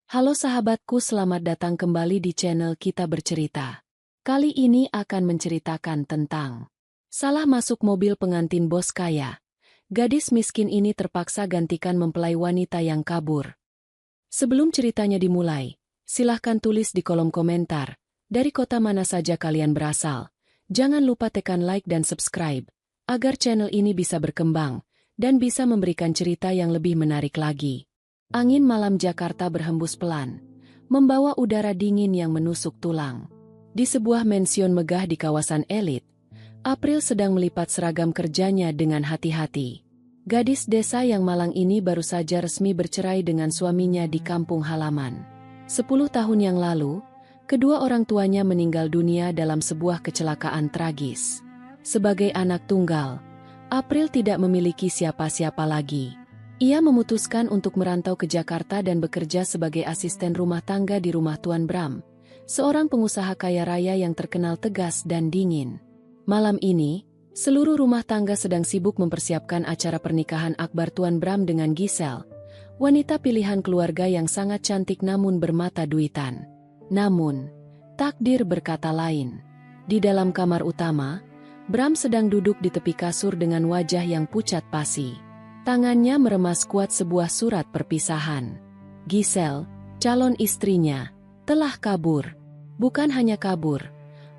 Halo sahabatku, selamat datang kembali di channel Kita Bercerita. Kali ini akan menceritakan tentang salah masuk mobil pengantin bos kaya. Gadis miskin ini terpaksa gantikan mempelai wanita yang kabur. Sebelum ceritanya dimulai, silahkan tulis di kolom komentar, dari kota mana saja kalian berasal. Jangan lupa tekan like dan subscribe, agar channel ini bisa berkembang, dan bisa memberikan cerita yang lebih menarik lagi. Angin malam Jakarta berhembus pelan, membawa udara dingin yang menusuk tulang. Di sebuah mension megah di kawasan elit, April sedang melipat seragam kerjanya dengan hati-hati. Gadis desa yang malang ini baru saja resmi bercerai dengan suaminya di kampung halaman. 10 tahun yang lalu, kedua orang tuanya meninggal dunia dalam sebuah kecelakaan tragis. Sebagai anak tunggal, April tidak memiliki siapa-siapa lagi. Ia memutuskan untuk merantau ke Jakarta dan bekerja sebagai asisten rumah tangga di rumah Tuan Bram, seorang pengusaha kaya raya yang terkenal tegas dan dingin. Malam ini, seluruh rumah tangga sedang sibuk mempersiapkan acara pernikahan akbar Tuan Bram dengan Giselle, wanita pilihan keluarga yang sangat cantik namun bermata duitan. Namun, takdir berkata lain. Di dalam kamar utama, Bram sedang duduk di tepi kasur dengan wajah yang pucat pasi. Tangannya meremas kuat sebuah surat perpisahan. Giselle, calon istrinya, telah kabur. Bukan hanya kabur,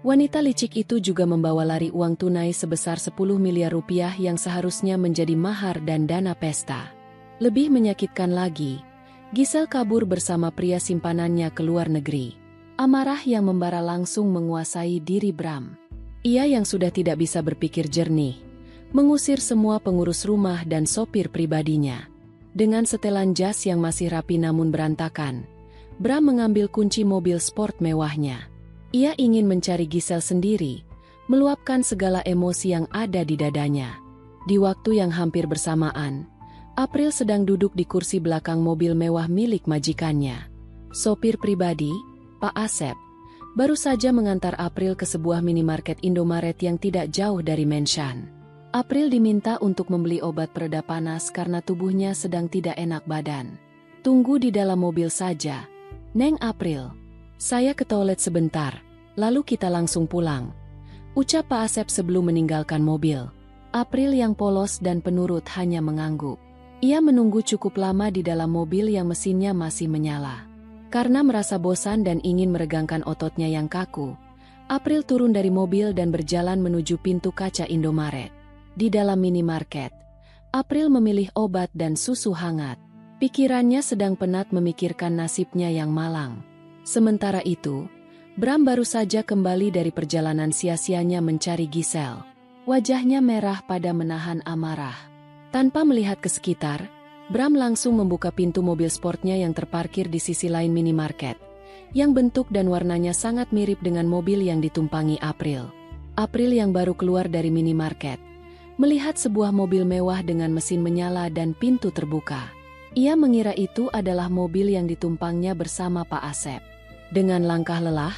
wanita licik itu juga membawa lari uang tunai sebesar 10 miliar rupiah yang seharusnya menjadi mahar dan dana pesta. Lebih menyakitkan lagi, Giselle kabur bersama pria simpanannya ke luar negeri. Amarah yang membara langsung menguasai diri Bram. Ia yang sudah tidak bisa berpikir jernih, mengusir semua pengurus rumah dan sopir pribadinya. Dengan setelan jas yang masih rapi namun berantakan, Bram mengambil kunci mobil sport mewahnya. Ia ingin mencari Giselle sendiri, meluapkan segala emosi yang ada di dadanya. Di waktu yang hampir bersamaan, April sedang duduk di kursi belakang mobil mewah milik majikannya. Sopir pribadi, Pak Asep, baru saja mengantar April ke sebuah minimarket Indomaret yang tidak jauh dari mansion. April diminta untuk membeli obat pereda panas karena tubuhnya sedang tidak enak badan. Tunggu di dalam mobil saja, Neng April. Saya ke toilet sebentar, lalu kita langsung pulang, ucap Pak Asep sebelum meninggalkan mobil. April yang polos dan penurut hanya mengangguk. Ia menunggu cukup lama di dalam mobil yang mesinnya masih menyala. Karena merasa bosan dan ingin meregangkan ototnya yang kaku, April turun dari mobil dan berjalan menuju pintu kaca Indomaret. Di dalam minimarket, April memilih obat dan susu hangat. Pikirannya sedang penat memikirkan nasibnya yang malang. Sementara itu, Bram baru saja kembali dari perjalanan sia-sianya mencari Giselle. Wajahnya merah pada menahan amarah. Tanpa melihat ke sekitar, Bram langsung membuka pintu mobil sportnya yang terparkir di sisi lain minimarket, yang bentuk dan warnanya sangat mirip dengan mobil yang ditumpangi April. April yang baru keluar dari minimarket, melihat sebuah mobil mewah dengan mesin menyala dan pintu terbuka. Ia mengira itu adalah mobil yang ditumpangnya bersama Pak Asep. Dengan langkah lelah,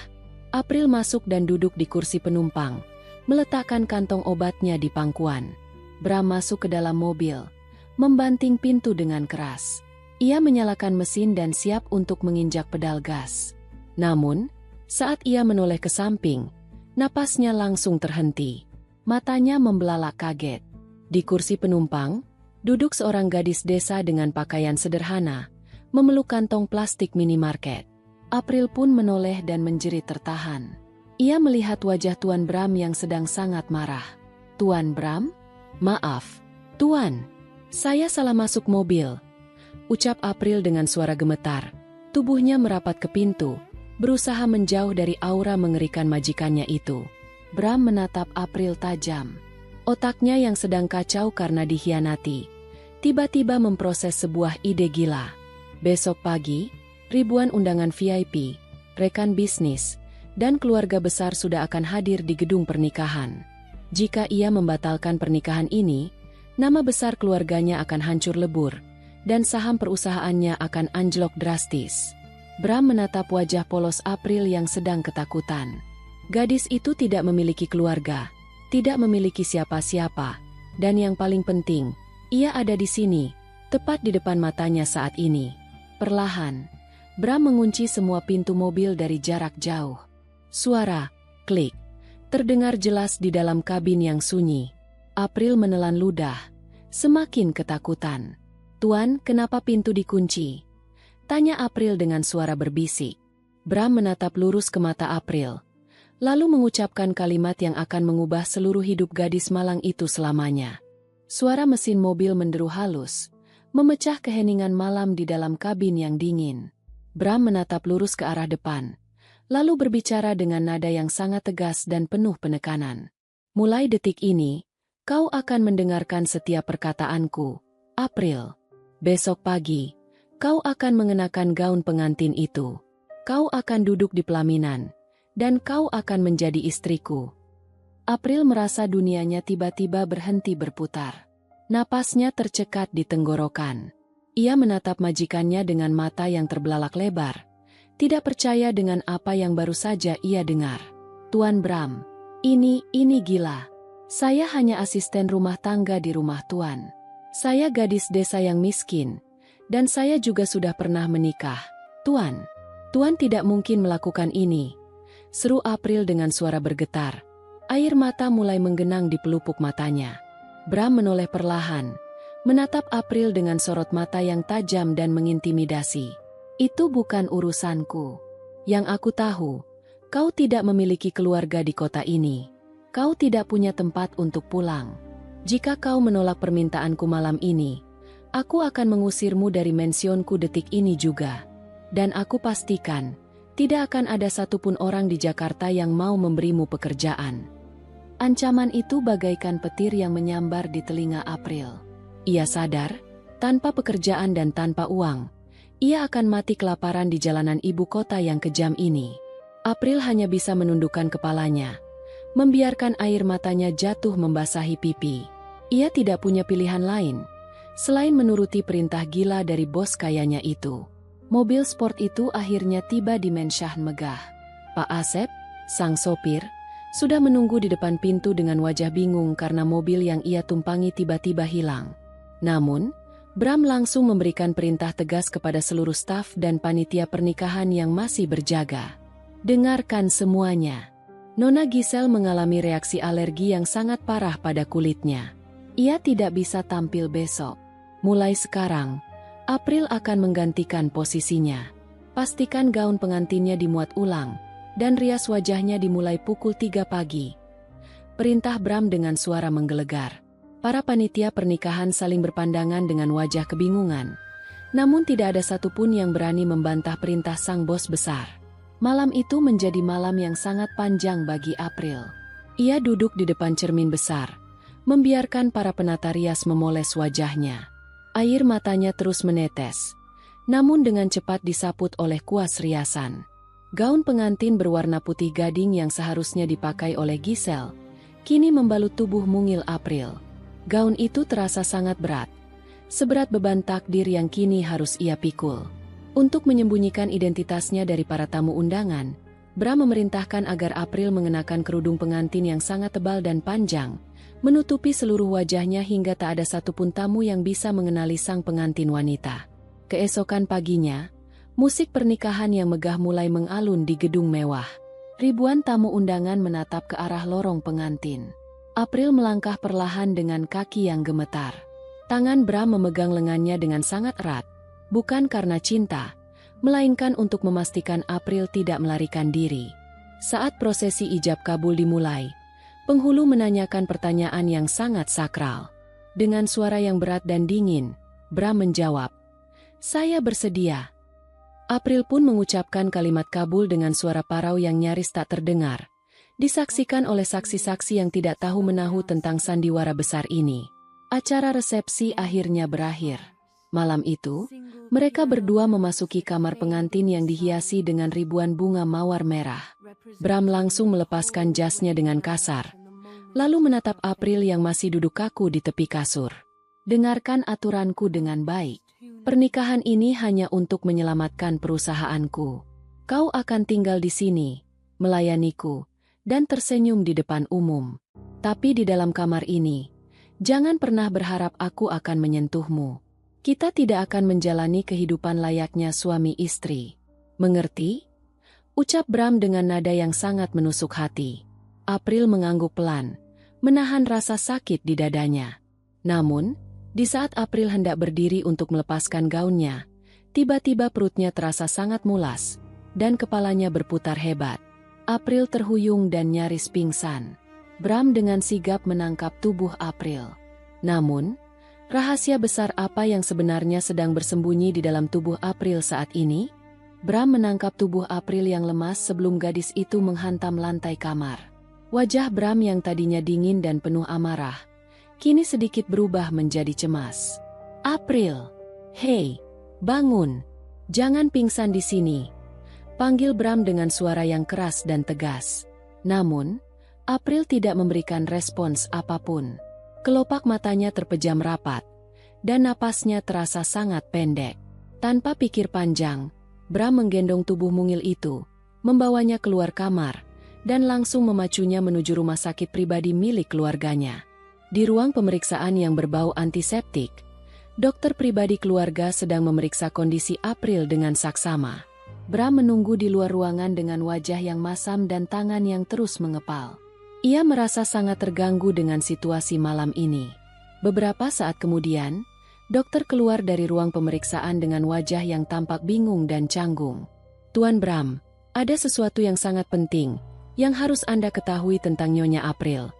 April masuk dan duduk di kursi penumpang, meletakkan kantong obatnya di pangkuan. Bram masuk ke dalam mobil, membanting pintu dengan keras. Ia menyalakan mesin dan siap untuk menginjak pedal gas. Namun, saat ia menoleh ke samping, napasnya langsung terhenti. Matanya membelalak kaget. Di kursi penumpang, duduk seorang gadis desa dengan pakaian sederhana, memeluk kantong plastik minimarket. April pun menoleh dan menjerit tertahan. Ia melihat wajah Tuan Bram yang sedang sangat marah. Tuan Bram? Maaf, Tuan. Saya salah masuk mobil, ucap April dengan suara gemetar. Tubuhnya merapat ke pintu, berusaha menjauh dari aura mengerikan majikannya itu. Bram menatap April tajam. Otaknya yang sedang kacau karena dikhianati, tiba-tiba memproses sebuah ide gila. Besok pagi, ribuan undangan VIP, rekan bisnis, dan keluarga besar sudah akan hadir di gedung pernikahan. Jika ia membatalkan pernikahan ini, nama besar keluarganya akan hancur lebur, dan saham perusahaannya akan anjlok drastis. Bram menatap wajah polos April yang sedang ketakutan. Gadis itu tidak memiliki keluarga, tidak memiliki siapa-siapa, dan yang paling penting, ia ada di sini, tepat di depan matanya saat ini. Perlahan, Bram mengunci semua pintu mobil dari jarak jauh. Suara klik terdengar jelas di dalam kabin yang sunyi. April menelan ludah, semakin ketakutan. "Tuan, kenapa pintu dikunci?" tanya April dengan suara berbisik. Bram menatap lurus ke mata April, lalu mengucapkan kalimat yang akan mengubah seluruh hidup gadis malang itu selamanya. Suara mesin mobil menderu halus, memecah keheningan malam di dalam kabin yang dingin. Bram menatap lurus ke arah depan, lalu berbicara dengan nada yang sangat tegas dan penuh penekanan. "Mulai detik ini, kau akan mendengarkan setiap perkataanku, April. Besok pagi, kau akan mengenakan gaun pengantin itu. Kau akan duduk di pelaminan, dan kau akan menjadi istriku." April merasa dunianya tiba-tiba berhenti berputar. Napasnya tercekat di tenggorokan. Ia menatap majikannya dengan mata yang terbelalak lebar, tidak percaya dengan apa yang baru saja ia dengar. "Tuan Bram, ini gila. Saya hanya asisten rumah tangga di rumah Tuan. Saya gadis desa yang miskin, dan saya juga sudah pernah menikah. Tuan, Tuan tidak mungkin melakukan ini," seru April dengan suara bergetar. Air mata mulai menggenang di pelupuk matanya. Bram menoleh perlahan, menatap April dengan sorot mata yang tajam dan mengintimidasi. "Itu bukan urusanku. Yang aku tahu, kau tidak memiliki keluarga di kota ini. Kau tidak punya tempat untuk pulang. Jika kau menolak permintaanku malam ini, aku akan mengusirmu dari mensionku detik ini juga. Dan aku pastikan, tidak akan ada satupun orang di Jakarta yang mau memberimu pekerjaan." Ancaman itu bagaikan petir yang menyambar di telinga April. Ia sadar, tanpa pekerjaan dan tanpa uang, ia akan mati kelaparan di jalanan ibu kota yang kejam ini. April hanya bisa menundukkan kepalanya, membiarkan air matanya jatuh membasahi pipi. Ia tidak punya pilihan lain, selain menuruti perintah gila dari bos kayanya itu. Mobil sport itu akhirnya tiba di Mensah megah. Pak Asep, sang sopir, sudah menunggu di depan pintu dengan wajah bingung karena mobil yang ia tumpangi tiba-tiba hilang. Namun, Bram langsung memberikan perintah tegas kepada seluruh staf dan panitia pernikahan yang masih berjaga. "Dengarkan semuanya. Nona Giselle mengalami reaksi alergi yang sangat parah pada kulitnya. Ia tidak bisa tampil besok. Mulai sekarang, April akan menggantikan posisinya. Pastikan gaun pengantinnya dimuat ulang, dan rias wajahnya dimulai pukul 3 pagi. Perintah Bram dengan suara menggelegar. Para panitia pernikahan saling berpandangan dengan wajah kebingungan. Namun tidak ada satupun yang berani membantah perintah sang bos besar. Malam itu menjadi malam yang sangat panjang bagi April. Ia duduk di depan cermin besar, membiarkan para penata rias memoles wajahnya. Air matanya terus menetes, namun dengan cepat disaput oleh kuas riasan. Gaun pengantin berwarna putih gading yang seharusnya dipakai oleh Giselle, kini membalut tubuh mungil April. Gaun itu terasa sangat berat, seberat beban takdir yang kini harus ia pikul. Untuk menyembunyikan identitasnya dari para tamu undangan, Bram memerintahkan agar April mengenakan kerudung pengantin yang sangat tebal dan panjang, menutupi seluruh wajahnya hingga tak ada satupun tamu yang bisa mengenali sang pengantin wanita. Keesokan paginya, musik pernikahan yang megah mulai mengalun di gedung mewah. Ribuan tamu undangan menatap ke arah lorong pengantin. April melangkah perlahan dengan kaki yang gemetar. Tangan Bram memegang lengannya dengan sangat erat, bukan karena cinta, melainkan untuk memastikan April tidak melarikan diri. Saat prosesi ijab kabul dimulai, penghulu menanyakan pertanyaan yang sangat sakral. Dengan suara yang berat dan dingin, Bram menjawab, "Saya bersedia." April pun mengucapkan kalimat kabul dengan suara parau yang nyaris tak terdengar, disaksikan oleh saksi-saksi yang tidak tahu menahu tentang sandiwara besar ini. Acara resepsi akhirnya berakhir. Malam itu, mereka berdua memasuki kamar pengantin yang dihiasi dengan ribuan bunga mawar merah. Bram langsung melepaskan jasnya dengan kasar, lalu menatap April yang masih duduk kaku di tepi kasur. "Dengarkan aturanku dengan baik. Pernikahan ini hanya untuk menyelamatkan perusahaanku. Kau akan tinggal di sini, melayaniku, dan tersenyum di depan umum. Tapi di dalam kamar ini, jangan pernah berharap aku akan menyentuhmu. Kita tidak akan menjalani kehidupan layaknya suami istri. Mengerti? Ucap Bram dengan nada yang sangat menusuk hati. April mengangguk pelan, menahan rasa sakit di dadanya. Namun, di saat April hendak berdiri untuk melepaskan gaunnya, tiba-tiba perutnya terasa sangat mulas, dan kepalanya berputar hebat. April terhuyung dan nyaris pingsan. Bram dengan sigap menangkap tubuh April. Namun, rahasia besar apa yang sebenarnya sedang bersembunyi di dalam tubuh April saat ini? Bram menangkap tubuh April yang lemas sebelum gadis itu menghantam lantai kamar. Wajah Bram yang tadinya dingin dan penuh amarah, kini sedikit berubah menjadi cemas. April, hei, bangun, jangan pingsan di sini, panggil Bram dengan suara yang keras dan tegas. Namun, April tidak memberikan respons apapun. Kelopak matanya terpejam rapat, dan napasnya terasa sangat pendek. Tanpa pikir panjang, Bram menggendong tubuh mungil itu, membawanya keluar kamar, dan langsung memacunya menuju rumah sakit pribadi milik keluarganya. Di ruang pemeriksaan yang berbau antiseptik, dokter pribadi keluarga sedang memeriksa kondisi April dengan saksama. Bram menunggu di luar ruangan dengan wajah yang masam dan tangan yang terus mengepal. Ia merasa sangat terganggu dengan situasi malam ini. Beberapa saat kemudian, dokter keluar dari ruang pemeriksaan dengan wajah yang tampak bingung dan canggung. Tuan Bram, ada sesuatu yang sangat penting yang harus Anda ketahui tentang Nyonya April,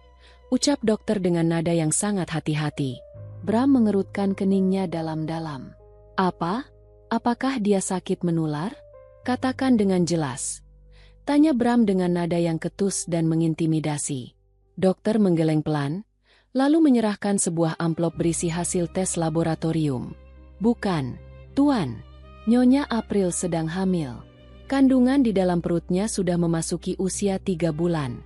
ucap dokter dengan nada yang sangat hati-hati. Bram mengerutkan keningnya dalam-dalam. Apa? Apakah dia sakit menular? Katakan dengan jelas. Tanya Bram dengan nada yang ketus dan mengintimidasi. Dokter menggeleng pelan, lalu menyerahkan sebuah amplop berisi hasil tes laboratorium. Bukan, Tuan. Nyonya April sedang hamil. Kandungan di dalam perutnya sudah memasuki usia 3 bulan.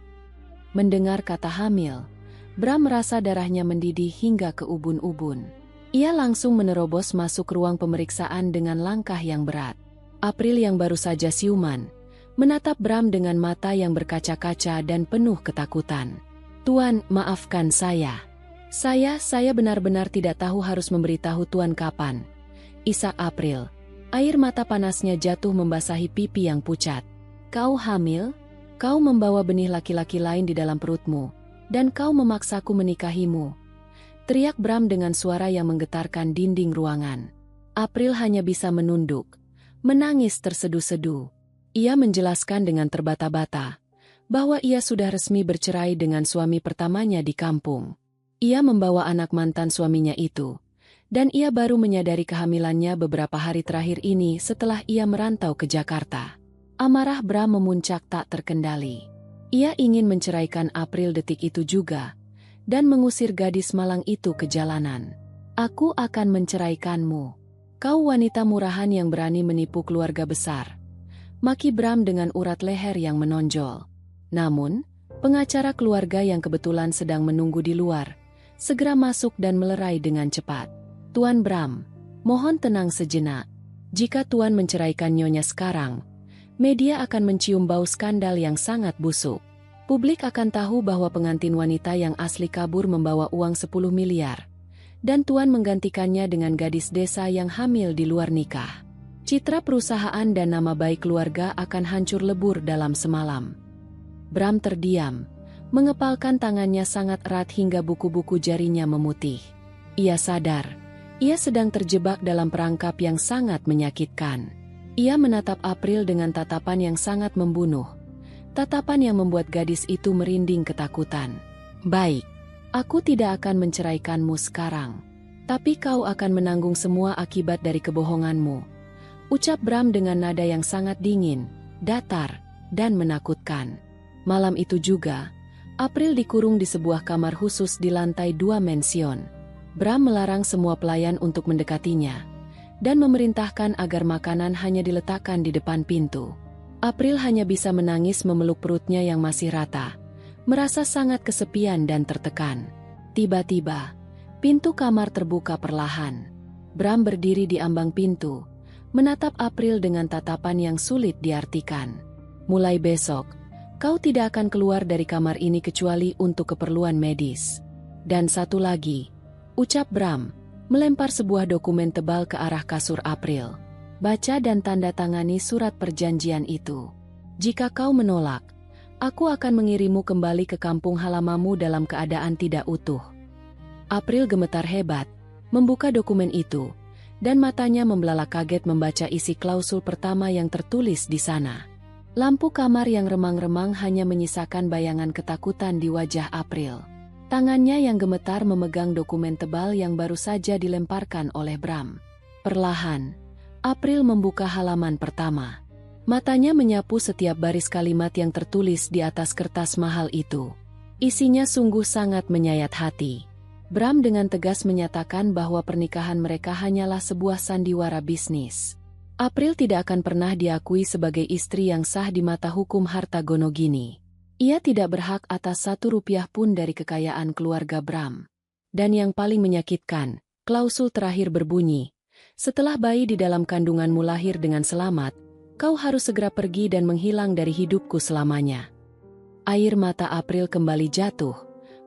Mendengar kata hamil, Bram merasa darahnya mendidih hingga ke ubun-ubun. Ia langsung menerobos masuk ruang pemeriksaan dengan langkah yang berat. April yang baru saja siuman, menatap Bram dengan mata yang berkaca-kaca dan penuh ketakutan. Tuan, maafkan saya. Saya benar-benar tidak tahu harus memberitahu Tuan kapan. Isak April. Air mata panasnya jatuh membasahi pipi yang pucat. Kau hamil? Kau membawa benih laki-laki lain di dalam perutmu, dan kau memaksaku menikahimu. Teriak Bram dengan suara yang menggetarkan dinding ruangan. April hanya bisa menunduk, menangis terseduh-seduh. Ia menjelaskan dengan terbata-bata bahwa ia sudah resmi bercerai dengan suami pertamanya di kampung. Ia membawa anak mantan suaminya itu, dan ia baru menyadari kehamilannya beberapa hari terakhir ini setelah ia merantau ke Jakarta. Amarah Bram memuncak tak terkendali. Ia ingin menceraikan April detik itu juga, dan mengusir gadis malang itu ke jalanan. Aku akan menceraikanmu. Kau wanita murahan yang berani menipu keluarga besar. Maki Bram dengan urat leher yang menonjol. Namun, pengacara keluarga yang kebetulan sedang menunggu di luar, segera masuk dan melerai dengan cepat. Tuan Bram, mohon tenang sejenak. Jika Tuan menceraikan Nyonya sekarang, media akan mencium bau skandal yang sangat busuk. Publik akan tahu bahwa pengantin wanita yang asli kabur membawa uang 10 miliar. Dan Tuan menggantikannya dengan gadis desa yang hamil di luar nikah. Citra perusahaan dan nama baik keluarga akan hancur lebur dalam semalam. Bram terdiam, mengepalkan tangannya sangat erat hingga buku-buku jarinya memutih. Ia sadar, ia sedang terjebak dalam perangkap yang sangat menyakitkan. Ia menatap April dengan tatapan yang sangat membunuh. Tatapan yang membuat gadis itu merinding ketakutan. Baik, aku tidak akan menceraikanmu sekarang. Tapi kau akan menanggung semua akibat dari kebohonganmu. Ucap Bram dengan nada yang sangat dingin, datar, dan menakutkan. Malam itu juga, April dikurung di sebuah kamar khusus di lantai 2 mension. Bram melarang semua pelayan untuk mendekatinya, dan memerintahkan agar makanan hanya diletakkan di depan pintu. April hanya bisa menangis memeluk perutnya yang masih rata, merasa sangat kesepian dan tertekan. Tiba-tiba, pintu kamar terbuka perlahan. Bram berdiri di ambang pintu, menatap April dengan tatapan yang sulit diartikan. Mulai besok, kau tidak akan keluar dari kamar ini kecuali untuk keperluan medis. Dan satu lagi, ucap Bram, melempar sebuah dokumen tebal ke arah kasur April. Baca dan tanda tangani surat perjanjian itu. Jika kau menolak, aku akan mengirimu kembali ke kampung halamanmu dalam keadaan tidak utuh. April gemetar hebat, membuka dokumen itu, dan matanya membelalak kaget membaca isi klausul pertama yang tertulis di sana. Lampu kamar yang remang-remang hanya menyisakan bayangan ketakutan di wajah April. Tangannya yang gemetar memegang dokumen tebal yang baru saja dilemparkan oleh Bram. Perlahan, April membuka halaman pertama. Matanya menyapu setiap baris kalimat yang tertulis di atas kertas mahal itu. Isinya sungguh sangat menyayat hati. Bram dengan tegas menyatakan bahwa pernikahan mereka hanyalah sebuah sandiwara bisnis. April tidak akan pernah diakui sebagai istri yang sah di mata hukum harta gono gini. Ia tidak berhak atas 1 rupiah pun dari kekayaan keluarga Bram. Dan yang paling menyakitkan, klausul terakhir berbunyi, setelah bayi di dalam kandunganmu lahir dengan selamat, kau harus segera pergi dan menghilang dari hidupku selamanya. Air mata April kembali jatuh,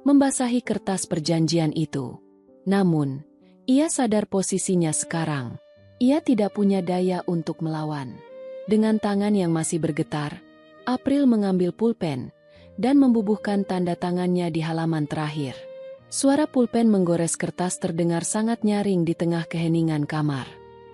membasahi kertas perjanjian itu. Namun, ia sadar posisinya sekarang. Ia tidak punya daya untuk melawan. Dengan tangan yang masih bergetar, April mengambil pulpen dan membubuhkan tanda tangannya di halaman terakhir. Suara pulpen menggores kertas terdengar sangat nyaring di tengah keheningan kamar.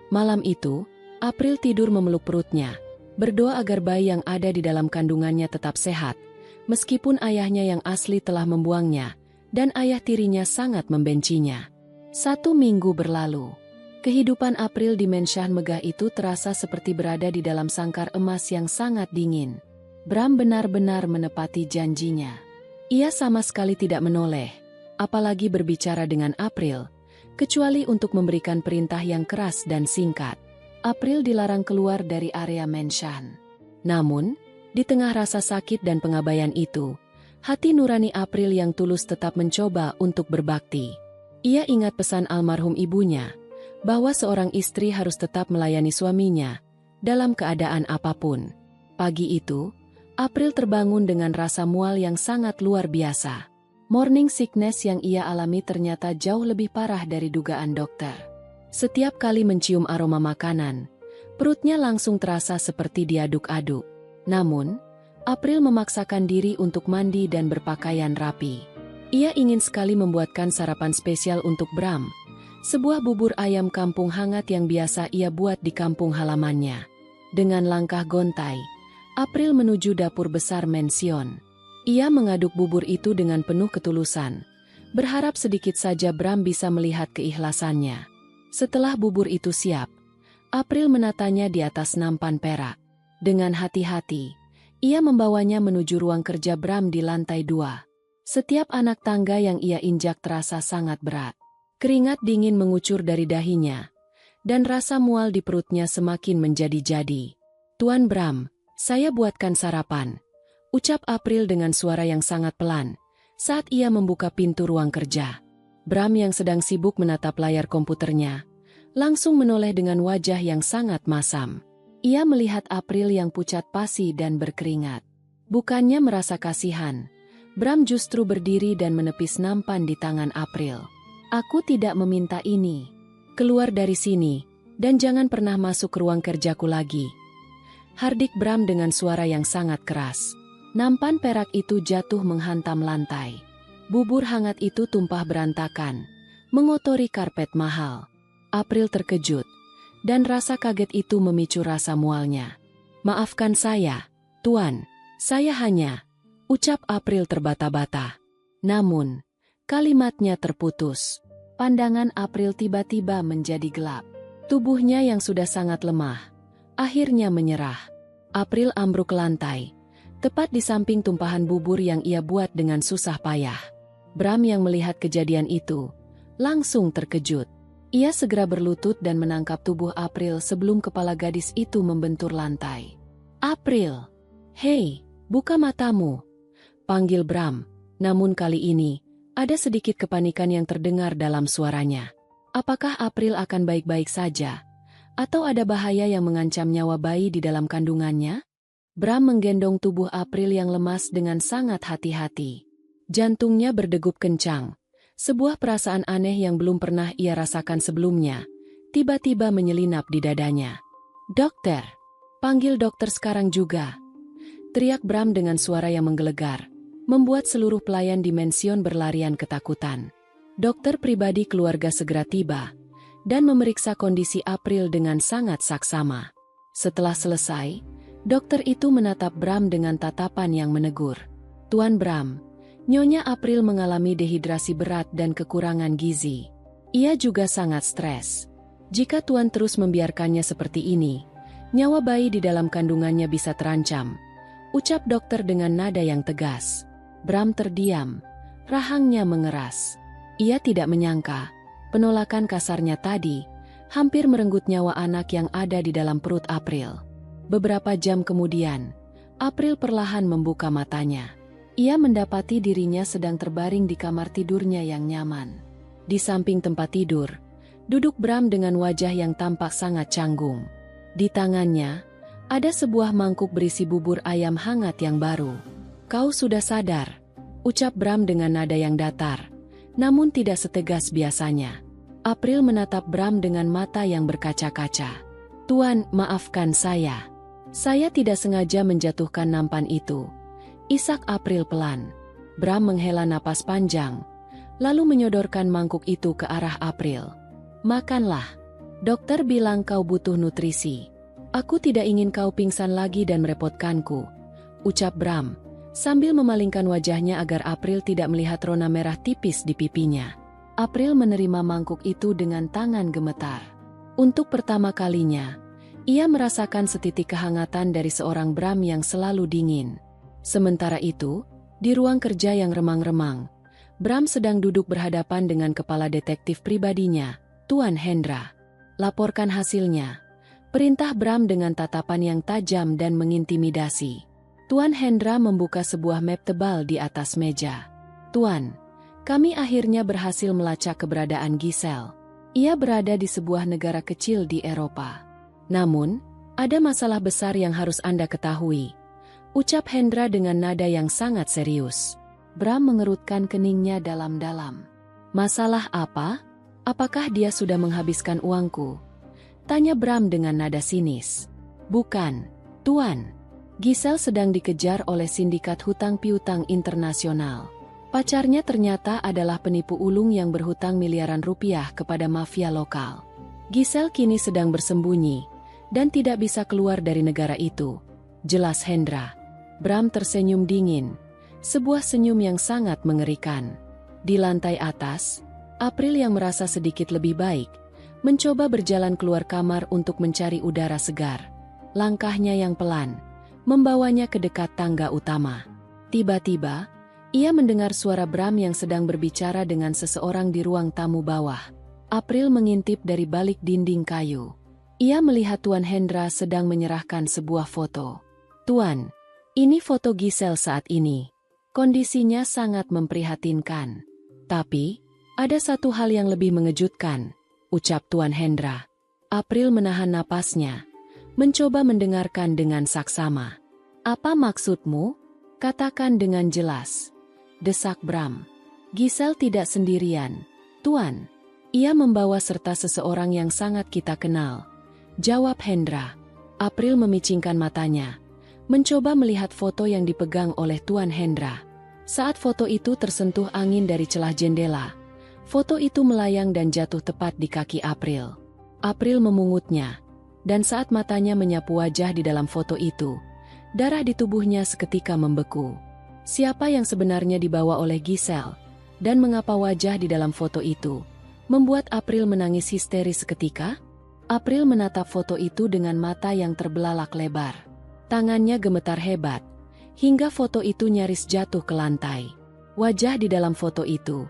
Malam itu, April tidur memeluk perutnya, berdoa agar bayi yang ada di dalam kandungannya tetap sehat, meskipun ayahnya yang asli telah membuangnya, dan ayah tirinya sangat membencinya. 1 minggu berlalu. Kehidupan April di menshan megah itu terasa seperti berada di dalam sangkar emas yang sangat dingin. Bram benar-benar menepati janjinya. Ia sama sekali tidak menoleh, apalagi berbicara dengan April, kecuali untuk memberikan perintah yang keras dan singkat. April dilarang keluar dari area menshan. Namun, di tengah rasa sakit dan pengabaian itu, hati nurani April yang tulus tetap mencoba untuk berbakti. Ia ingat pesan almarhum ibunya, bahwa seorang istri harus tetap melayani suaminya, dalam keadaan apapun. Pagi itu, April terbangun dengan rasa mual yang sangat luar biasa. Morning sickness yang ia alami ternyata jauh lebih parah dari dugaan dokter. Setiap kali mencium aroma makanan, perutnya langsung terasa seperti diaduk-aduk. Namun, April memaksakan diri untuk mandi dan berpakaian rapi. Ia ingin sekali membuatkan sarapan spesial untuk Bram, sebuah bubur ayam kampung hangat yang biasa ia buat di kampung halamannya. Dengan langkah gontai, April menuju dapur besar mension. Ia mengaduk bubur itu dengan penuh ketulusan, berharap sedikit saja Bram bisa melihat keikhlasannya. Setelah bubur itu siap, April menatanya di atas nampan perak. Dengan hati-hati, ia membawanya menuju ruang kerja Bram di lantai 2. Setiap anak tangga yang ia injak terasa sangat berat. Keringat dingin mengucur dari dahinya, dan rasa mual di perutnya semakin menjadi-jadi. "Tuan Bram, saya buatkan sarapan," ucap April dengan suara yang sangat pelan, saat ia membuka pintu ruang kerja. Bram yang sedang sibuk menatap layar komputernya, langsung menoleh dengan wajah yang sangat masam. Ia melihat April yang pucat pasi dan berkeringat. Bukannya merasa kasihan, Bram justru berdiri dan menepis nampan di tangan April. "Aku tidak meminta ini. Keluar dari sini, dan jangan pernah masuk ke ruang kerjaku lagi," hardik Bram dengan suara yang sangat keras. Nampan perak itu jatuh menghantam lantai. Bubur hangat itu tumpah berantakan, mengotori karpet mahal. April terkejut, dan rasa kaget itu memicu rasa mualnya. "Maafkan saya, Tuan, saya hanya," ucap April terbata-bata. Namun, kalimatnya terputus. Pandangan April tiba-tiba menjadi gelap. Tubuhnya yang sudah sangat lemah, akhirnya menyerah. April ambruk ke lantai, tepat di samping tumpahan bubur yang ia buat dengan susah payah. Bram yang melihat kejadian itu, langsung terkejut. Ia segera berlutut dan menangkap tubuh April sebelum kepala gadis itu membentur lantai. "April! Hei, buka matamu!" panggil Bram. Namun kali ini, ada sedikit kepanikan yang terdengar dalam suaranya. Apakah April akan baik-baik saja? Atau ada bahaya yang mengancam nyawa bayi di dalam kandungannya? Bram menggendong tubuh April yang lemas dengan sangat hati-hati. Jantungnya berdegup kencang. Sebuah perasaan aneh yang belum pernah ia rasakan sebelumnya, tiba-tiba menyelinap di dadanya. Dokter, panggil dokter sekarang juga. Teriak Bram dengan suara yang menggelegar, membuat seluruh pelayan di mansion berlarian ketakutan. Dokter pribadi keluarga segera tiba dan memeriksa kondisi April dengan sangat saksama. Setelah selesai, dokter itu menatap Bram dengan tatapan yang menegur. Tuan Bram, Nyonya April mengalami dehidrasi berat dan kekurangan gizi. Ia juga sangat stres. Jika Tuan terus membiarkannya seperti ini, nyawa bayi di dalam kandungannya bisa terancam, ucap dokter dengan nada yang tegas. Bram terdiam, rahangnya mengeras. Ia tidak menyangka, penolakan kasarnya tadi hampir merenggut nyawa anak yang ada di dalam perut April. Beberapa jam kemudian, April perlahan membuka matanya. Ia mendapati dirinya sedang terbaring di kamar tidurnya yang nyaman. Di samping tempat tidur, duduk Bram dengan wajah yang tampak sangat canggung. Di tangannya, ada sebuah mangkuk berisi bubur ayam hangat yang baru. Kau sudah sadar, ucap Bram dengan nada yang datar, namun tidak setegas biasanya. April menatap Bram dengan mata yang berkaca-kaca. Tuan, maafkan saya. Saya tidak sengaja menjatuhkan nampan itu. Isak April pelan. Bram menghela napas panjang, lalu menyodorkan mangkuk itu ke arah April. Makanlah. Dokter bilang kau butuh nutrisi. Aku tidak ingin kau pingsan lagi dan merepotkanku, ucap Bram, sambil memalingkan wajahnya agar April tidak melihat rona merah tipis di pipinya. April menerima mangkuk itu dengan tangan gemetar. Untuk pertama kalinya, ia merasakan setitik kehangatan dari seorang Bram yang selalu dingin. Sementara itu, di ruang kerja yang remang-remang, Bram sedang duduk berhadapan dengan kepala detektif pribadinya, Tuan Hendra. Laporkan hasilnya, perintah Bram dengan tatapan yang tajam dan mengintimidasi. Tuan Hendra membuka sebuah map tebal di atas meja. Tuan, kami akhirnya berhasil melacak keberadaan Giselle. Ia berada di sebuah negara kecil di Eropa. Namun, ada masalah besar yang harus Anda ketahui, ucap Hendra dengan nada yang sangat serius. Bram mengerutkan keningnya dalam-dalam. Masalah apa? Apakah dia sudah menghabiskan uangku? Tanya Bram dengan nada sinis. Bukan, Tuan. Giselle sedang dikejar oleh sindikat hutang piutang internasional. Pacarnya ternyata adalah penipu ulung yang berhutang miliaran rupiah kepada mafia lokal. Giselle kini sedang bersembunyi dan tidak bisa keluar dari negara itu, jelas Hendra. Bram tersenyum dingin, sebuah senyum yang sangat mengerikan. Di lantai atas, April yang merasa sedikit lebih baik, mencoba berjalan keluar kamar untuk mencari udara segar. Langkahnya yang pelan membawanya ke dekat tangga utama. Tiba-tiba, ia mendengar suara Bram yang sedang berbicara dengan seseorang di ruang tamu bawah. April mengintip dari balik dinding kayu. Ia melihat Tuan Hendra sedang menyerahkan sebuah foto. Tuan, ini foto Giselle saat ini. Kondisinya sangat memprihatinkan. Tapi, ada satu hal yang lebih mengejutkan, ucap Tuan Hendra. April menahan napasnya, mencoba mendengarkan dengan saksama. Apa maksudmu? Katakan dengan jelas, desak Bram. Giselle tidak sendirian, Tuan. Ia membawa serta seseorang yang sangat kita kenal, jawab Hendra. April memicingkan matanya, mencoba melihat foto yang dipegang oleh Tuan Hendra. Saat foto itu tersentuh angin dari celah jendela, foto itu melayang dan jatuh tepat di kaki April. April memungutnya, dan saat matanya menyapu wajah di dalam foto itu, darah di tubuhnya seketika membeku. Siapa yang sebenarnya dibawa oleh Giselle, dan mengapa wajah di dalam foto itu membuat April menangis histeris seketika? April menatap foto itu dengan mata yang terbelalak lebar. Tangannya gemetar hebat, hingga foto itu nyaris jatuh ke lantai. Wajah di dalam foto itu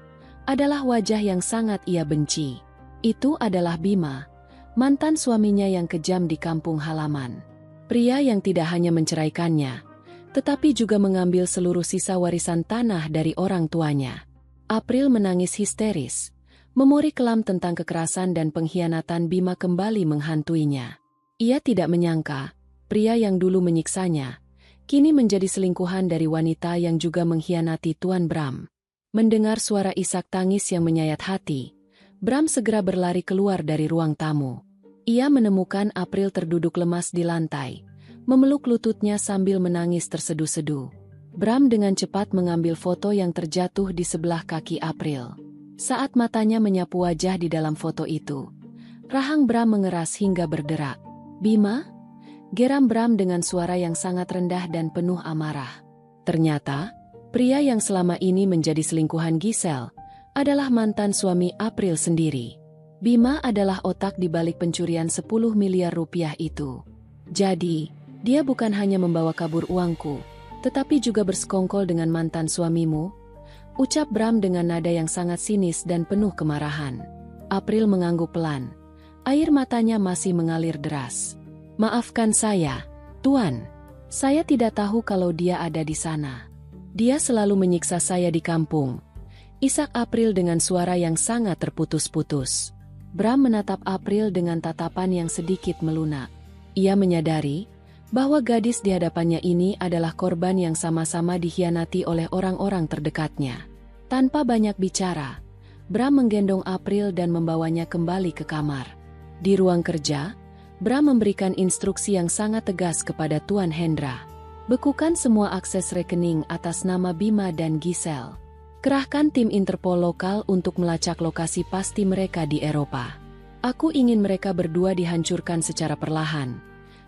adalah wajah yang sangat ia benci. Itu adalah Bima, mantan suaminya yang kejam di kampung halaman. Pria yang tidak hanya menceraikannya, tetapi juga mengambil seluruh sisa warisan tanah dari orang tuanya. April menangis histeris. Memori kelam tentang kekerasan dan pengkhianatan Bima kembali menghantuinya. Ia tidak menyangka, pria yang dulu menyiksanya, kini menjadi selingkuhan dari wanita yang juga mengkhianati Tuan Bram. Mendengar suara isak tangis yang menyayat hati, Bram segera berlari keluar dari ruang tamu. Ia menemukan April terduduk lemas di lantai, memeluk lututnya sambil menangis terseduh-seduh. Bram dengan cepat mengambil foto yang terjatuh di sebelah kaki April. Saat matanya menyapu wajah di dalam foto itu, rahang Bram mengeras hingga berderak. "Bima?" geram Bram dengan suara yang sangat rendah dan penuh amarah. Ternyata, pria yang selama ini menjadi selingkuhan Giselle adalah mantan suami April sendiri. Bima adalah otak di balik pencurian 10 miliar rupiah itu. Jadi, dia bukan hanya membawa kabur uangku, tetapi juga bersekongkol dengan mantan suamimu, ucap Bram dengan nada yang sangat sinis dan penuh kemarahan. April mengangguk pelan. Air matanya masih mengalir deras. "Maafkan saya, Tuan. Saya tidak tahu kalau dia ada di sana. Dia selalu menyiksa saya di kampung." Isak April dengan suara yang sangat terputus-putus. Bram menatap April dengan tatapan yang sedikit melunak. Ia menyadari bahwa gadis di hadapannya ini adalah korban yang sama-sama dikhianati oleh orang-orang terdekatnya. Tanpa banyak bicara, Bram menggendong April dan membawanya kembali ke kamar. Di ruang kerja, Bram memberikan instruksi yang sangat tegas kepada Tuan Hendra. "Bekukan semua akses rekening atas nama Bima dan Giselle. Kerahkan tim Interpol lokal untuk melacak lokasi pasti mereka di Eropa. Aku ingin mereka berdua dihancurkan secara perlahan."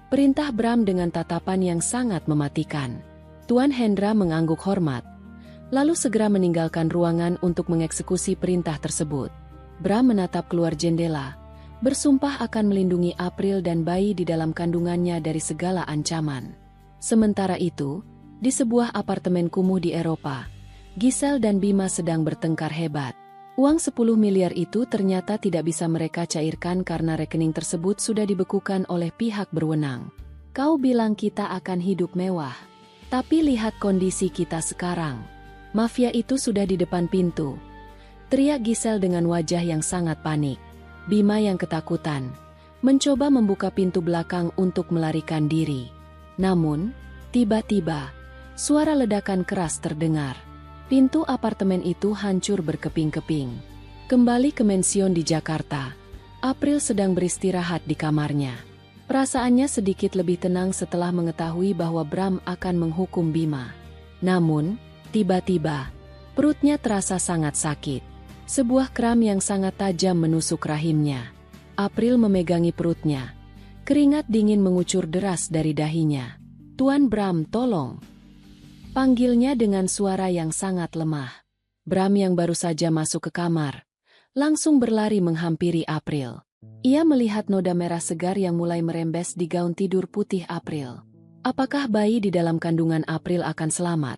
Perintah Bram dengan tatapan yang sangat mematikan. Tuan Hendra mengangguk hormat, lalu segera meninggalkan ruangan untuk mengeksekusi perintah tersebut. Bram menatap keluar jendela, bersumpah akan melindungi April dan bayi di dalam kandungannya dari segala ancaman. Sementara itu, di sebuah apartemen kumuh di Eropa, Giselle dan Bima sedang bertengkar hebat. Uang 10 miliar itu ternyata tidak bisa mereka cairkan karena rekening tersebut sudah dibekukan oleh pihak berwenang. "Kau bilang kita akan hidup mewah. Tapi lihat kondisi kita sekarang. Mafia itu sudah di depan pintu," teriak Giselle dengan wajah yang sangat panik. Bima yang ketakutan mencoba membuka pintu belakang untuk melarikan diri. Namun, tiba-tiba, suara ledakan keras terdengar. Pintu apartemen itu hancur berkeping-keping. Kembali ke mansion di Jakarta, April sedang beristirahat di kamarnya. Perasaannya sedikit lebih tenang setelah mengetahui bahwa Bram akan menghukum Bima. Namun, tiba-tiba, perutnya terasa sangat sakit. Sebuah kram yang sangat tajam menusuk rahimnya. April memegangi perutnya. Keringat dingin mengucur deras dari dahinya. "Tuan Bram, tolong!" panggilnya dengan suara yang sangat lemah. Bram yang baru saja masuk ke kamar, langsung berlari menghampiri April. Ia melihat noda merah segar yang mulai merembes di gaun tidur putih April. Apakah bayi di dalam kandungan April akan selamat?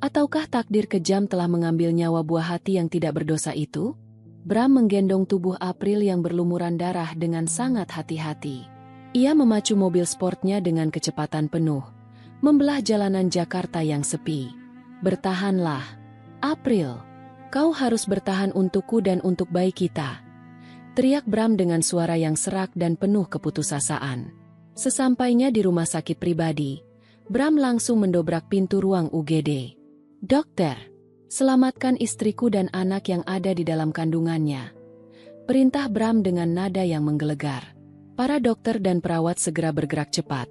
Ataukah takdir kejam telah mengambil nyawa buah hati yang tidak berdosa itu? Bram menggendong tubuh April yang berlumuran darah dengan sangat hati-hati. Ia memacu mobil sportnya dengan kecepatan penuh, membelah jalanan Jakarta yang sepi. "Bertahanlah, April. Kau harus bertahan untukku dan untuk bayi kita," teriak Bram dengan suara yang serak dan penuh keputusasaan. Sesampainya di rumah sakit pribadi, Bram langsung mendobrak pintu ruang UGD. "Dokter, selamatkan istriku dan anak yang ada di dalam kandungannya," perintah Bram dengan nada yang menggelegar. Para dokter dan perawat segera bergerak cepat,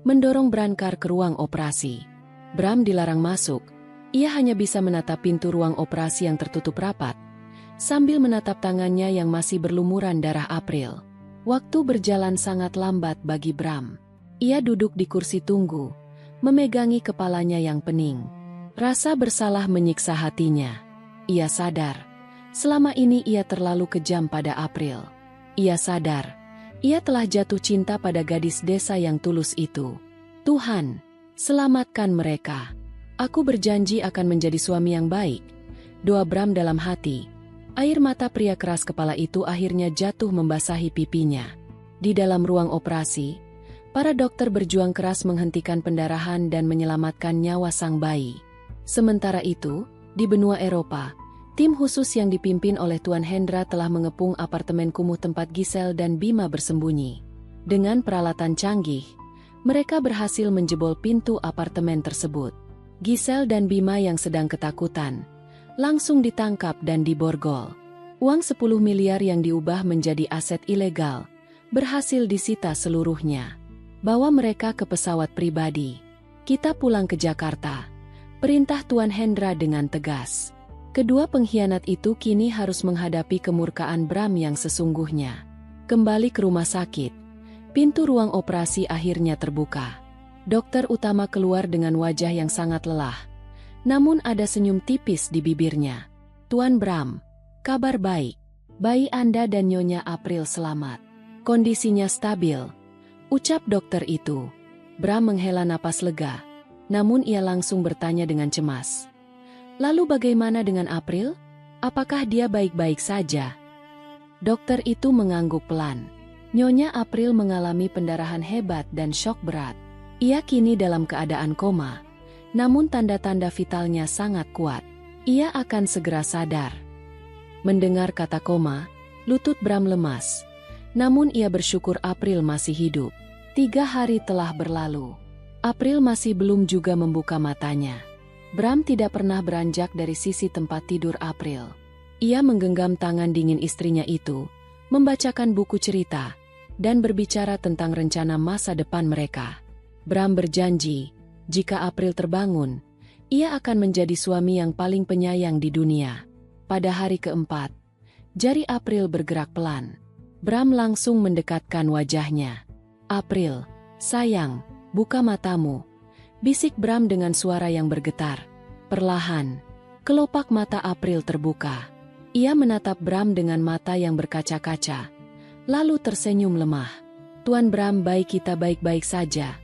mendorong Brankar ke ruang operasi. Bram dilarang masuk. Ia hanya bisa menatap pintu ruang operasi yang tertutup rapat, sambil menatap tangannya yang masih berlumuran darah April. Waktu berjalan sangat lambat bagi Bram. Ia duduk di kursi tunggu, memegangi kepalanya yang pening. Rasa bersalah menyiksa hatinya. Ia sadar, selama ini ia terlalu kejam pada April. Ia sadar, ia telah jatuh cinta pada gadis desa yang tulus itu. "Tuhan, selamatkan mereka. Aku berjanji akan menjadi suami yang baik," doa Bram dalam hati. Air mata pria keras kepala itu akhirnya jatuh membasahi pipinya. Di dalam ruang operasi, para dokter berjuang keras menghentikan pendarahan dan menyelamatkan nyawa sang bayi. Sementara itu, di benua Eropa, tim khusus yang dipimpin oleh Tuan Hendra telah mengepung apartemen kumuh tempat Giselle dan Bima bersembunyi. Dengan peralatan canggih, mereka berhasil menjebol pintu apartemen tersebut. Giselle dan Bima yang sedang ketakutan langsung ditangkap dan diborgol. Uang 10 miliar yang diubah menjadi aset ilegal Berhasil disita seluruhnya. Bawa mereka ke pesawat pribadi. Kita pulang ke Jakarta. Perintah Tuan Hendra dengan tegas. Kedua pengkhianat itu kini harus menghadapi kemurkaan Bram yang sesungguhnya. Kembali ke rumah sakit. Pintu ruang operasi akhirnya terbuka. Dokter utama keluar dengan wajah yang sangat lelah. Namun ada senyum tipis di bibirnya. Tuan Bram, kabar baik. Bayi Anda dan Nyonya April selamat. Kondisinya stabil, ucap dokter itu. Bram menghela napas lega. Namun ia langsung bertanya dengan cemas. Lalu bagaimana dengan April? Apakah dia baik-baik saja? Dokter itu mengangguk pelan. Nyonya April mengalami pendarahan hebat dan syok berat. Ia kini dalam keadaan koma. Namun tanda-tanda vitalnya sangat kuat. Ia akan segera sadar. Mendengar kata koma, lutut Bram lemas. Namun ia bersyukur April masih hidup. 3 hari telah berlalu. April masih belum juga membuka matanya. Bram tidak pernah beranjak dari sisi tempat tidur April. Ia menggenggam tangan dingin istrinya itu, membacakan buku cerita, dan berbicara tentang rencana masa depan mereka. Bram berjanji, jika April terbangun, ia akan menjadi suami yang paling penyayang di dunia. Pada hari keempat, jari April bergerak pelan. Bram langsung mendekatkan wajahnya. April, sayang, buka matamu. Bisik Bram dengan suara yang bergetar. Perlahan, kelopak mata April terbuka. Ia menatap Bram dengan mata yang berkaca-kaca. Lalu tersenyum lemah. Tuan Bram, bayi kita baik-baik saja.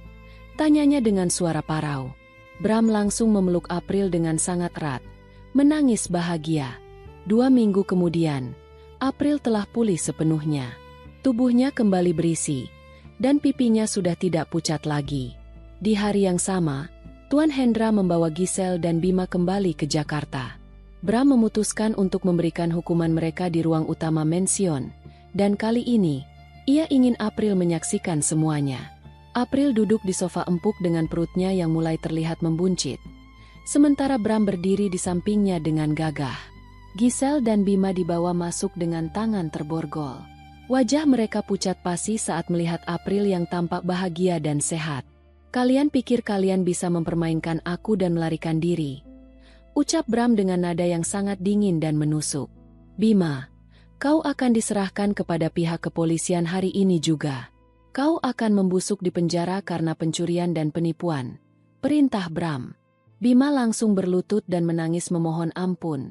Tanyanya dengan suara parau. Bram langsung memeluk April dengan sangat erat. Menangis bahagia. 2 minggu kemudian, April telah pulih sepenuhnya. Tubuhnya kembali berisi, dan pipinya sudah tidak pucat lagi. Di hari yang sama, Tuan Hendra membawa Giselle dan Bima kembali ke Jakarta. Bram memutuskan untuk memberikan hukuman mereka di ruang utama mension, dan kali ini, ia ingin April menyaksikan semuanya. April duduk di sofa empuk dengan perutnya yang mulai terlihat membuncit. Sementara Bram berdiri di sampingnya dengan gagah. Giselle dan Bima dibawa masuk dengan tangan terborgol. Wajah mereka pucat pasi saat melihat April yang tampak bahagia dan sehat. Kalian pikir kalian bisa mempermainkan aku dan melarikan diri? Ucap Bram dengan nada yang sangat dingin dan menusuk. Bima, kau akan diserahkan kepada pihak kepolisian hari ini juga. Kau akan membusuk di penjara karena pencurian dan penipuan. Perintah Bram. Bima langsung berlutut dan menangis memohon ampun.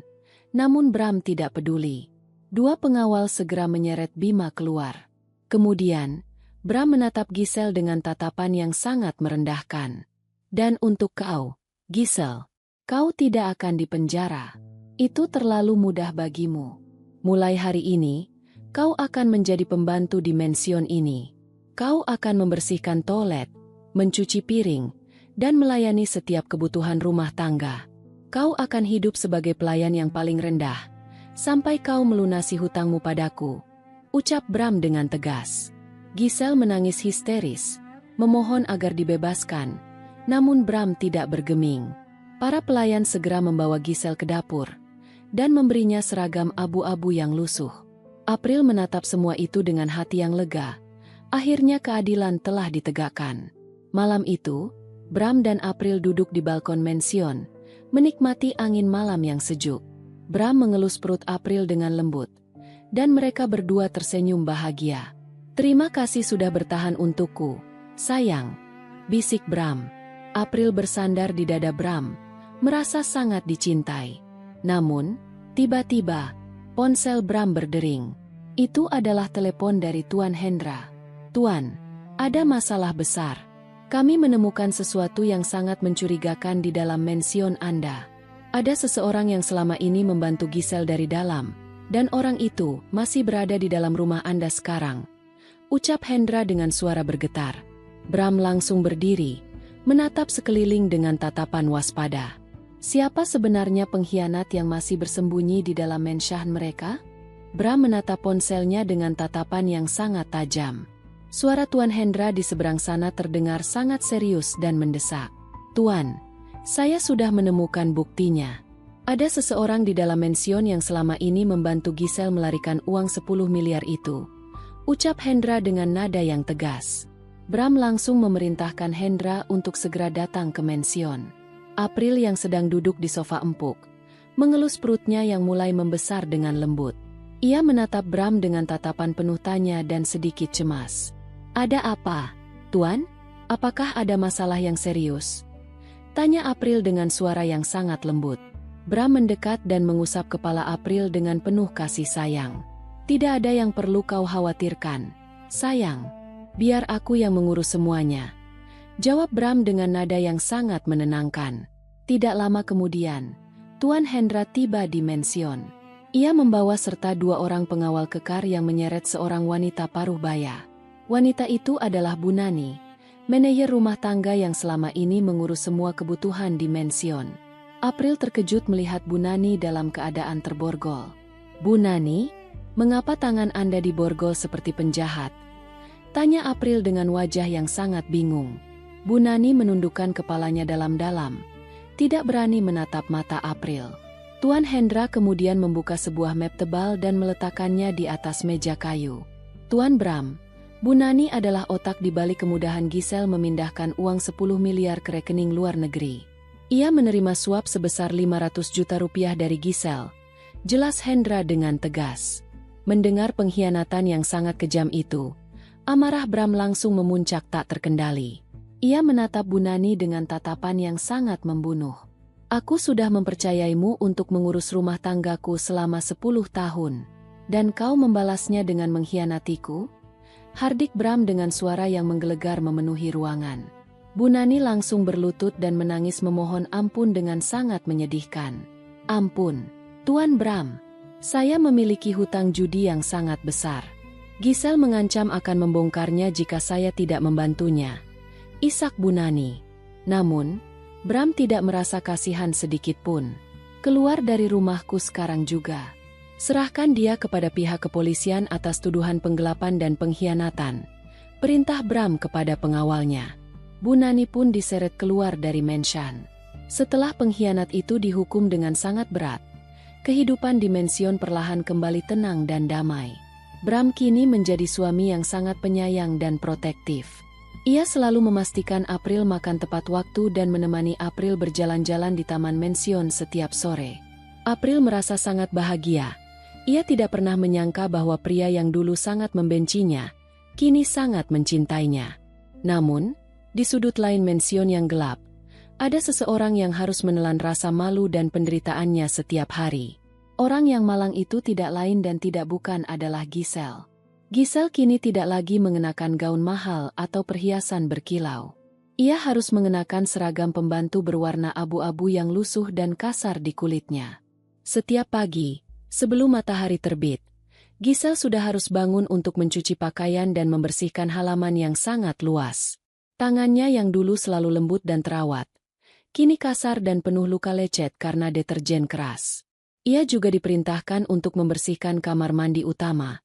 Namun Bram tidak peduli. 2 pengawal segera menyeret Bima keluar. Kemudian, Bram menatap Giselle dengan tatapan yang sangat merendahkan. Dan untuk kau, Giselle, kau tidak akan dipenjara. Itu terlalu mudah bagimu. Mulai hari ini, kau akan menjadi pembantu di mension ini. Kau akan membersihkan toilet, mencuci piring, dan melayani setiap kebutuhan rumah tangga. Kau akan hidup sebagai pelayan yang paling rendah, sampai kau melunasi hutangmu padaku, ucap Bram dengan tegas. Giselle menangis histeris, memohon agar dibebaskan, namun Bram tidak bergeming. Para pelayan segera membawa Giselle ke dapur, dan memberinya seragam abu-abu yang lusuh. April menatap semua itu dengan hati yang lega. Akhirnya keadilan telah ditegakkan. Malam itu, Bram dan April duduk di balkon mension, menikmati angin malam yang sejuk. Bram mengelus perut April dengan lembut, dan mereka berdua tersenyum bahagia. Terima kasih sudah bertahan untukku, sayang, bisik Bram. April bersandar di dada Bram, merasa sangat dicintai. Namun, tiba-tiba, ponsel Bram berdering. Itu adalah telepon dari Tuan Hendra. Tuan, ada masalah besar. Kami menemukan sesuatu yang sangat mencurigakan di dalam mension Anda. Ada seseorang yang selama ini membantu Giselle dari dalam, dan orang itu masih berada di dalam rumah Anda sekarang. Ucap Hendra dengan suara bergetar. Bram langsung berdiri, menatap sekeliling dengan tatapan waspada. Siapa sebenarnya pengkhianat yang masih bersembunyi di dalam mensyah mereka? Bram menatap ponselnya dengan tatapan yang sangat tajam. Suara Tuan Hendra di seberang sana terdengar sangat serius dan mendesak. Tuan, saya sudah menemukan buktinya. Ada seseorang di dalam mension yang selama ini membantu Giselle melarikan uang 10 miliar itu. ucap Hendra dengan nada yang tegas. Bram langsung memerintahkan Hendra untuk segera datang ke mension. April yang sedang duduk di sofa empuk, mengelus perutnya yang mulai membesar dengan lembut. Ia menatap Bram dengan tatapan penuh tanya dan sedikit cemas. "Ada apa, Tuan? Apakah ada masalah yang serius?" tanya April dengan suara yang sangat lembut. Bram mendekat dan mengusap kepala April dengan penuh kasih sayang. "Tidak ada yang perlu kau khawatirkan, sayang. Biar aku yang mengurus semuanya," jawab Bram dengan nada yang sangat menenangkan. Tidak lama kemudian, Tuan Hendra tiba di mension. Ia membawa serta 2 orang pengawal kekar yang menyeret seorang wanita paruh baya. Wanita itu adalah Bu Nani, manajer rumah tangga yang selama ini mengurus semua kebutuhan di mension. April terkejut melihat Bu Nani dalam keadaan terborgol. "Bu Nani, mengapa tangan Anda diborgol seperti penjahat?" tanya April dengan wajah yang sangat bingung. Bu Nani menundukkan kepalanya dalam-dalam, tidak berani menatap mata April. Tuan Hendra kemudian membuka sebuah map tebal dan meletakkannya di atas meja kayu. "Tuan Bram, Bu Nani adalah otak di balik kemudahan Giselle memindahkan uang 10 miliar ke rekening luar negeri. Ia menerima suap sebesar 500 juta rupiah dari Giselle," jelas Hendra dengan tegas. Mendengar pengkhianatan yang sangat kejam itu, amarah Bram langsung memuncak tak terkendali. Ia menatap Bu Nani dengan tatapan yang sangat membunuh. "Aku sudah mempercayaimu untuk mengurus rumah tanggaku selama 10 tahun. Dan kau membalasnya dengan mengkhianatiku?" hardik Bram dengan suara yang menggelegar memenuhi ruangan. Bu Nani langsung berlutut dan menangis memohon ampun dengan sangat menyedihkan. "Ampun, Tuan Bram. Saya memiliki hutang judi yang sangat besar. Giselle mengancam akan membongkarnya jika saya tidak membantunya," isak Bu Nani. Namun, Bram tidak merasa kasihan sedikit pun. "Keluar dari rumahku sekarang juga. Serahkan dia kepada pihak kepolisian atas tuduhan penggelapan dan pengkhianatan," perintah Bram kepada pengawalnya. Bu Nani pun diseret keluar dari mension. Setelah pengkhianat itu dihukum dengan sangat berat, kehidupan di mension perlahan kembali tenang dan damai. Bram kini menjadi suami yang sangat penyayang dan protektif. Ia selalu memastikan April makan tepat waktu dan menemani April berjalan-jalan di taman mension setiap sore. April merasa sangat bahagia. Ia tidak pernah menyangka bahwa pria yang dulu sangat membencinya, kini sangat mencintainya. Namun, di sudut lain mension yang gelap, ada seseorang yang harus menelan rasa malu dan penderitaannya setiap hari. Orang yang malang itu tidak lain dan tidak bukan adalah Giselle. Giselle kini tidak lagi mengenakan gaun mahal atau perhiasan berkilau. Ia harus mengenakan seragam pembantu berwarna abu-abu yang lusuh dan kasar di kulitnya. Setiap pagi, sebelum matahari terbit, Giselle sudah harus bangun untuk mencuci pakaian dan membersihkan halaman yang sangat luas. Tangannya yang dulu selalu lembut dan terawat, kini kasar dan penuh luka lecet karena deterjen keras. Ia juga diperintahkan untuk membersihkan kamar mandi utama,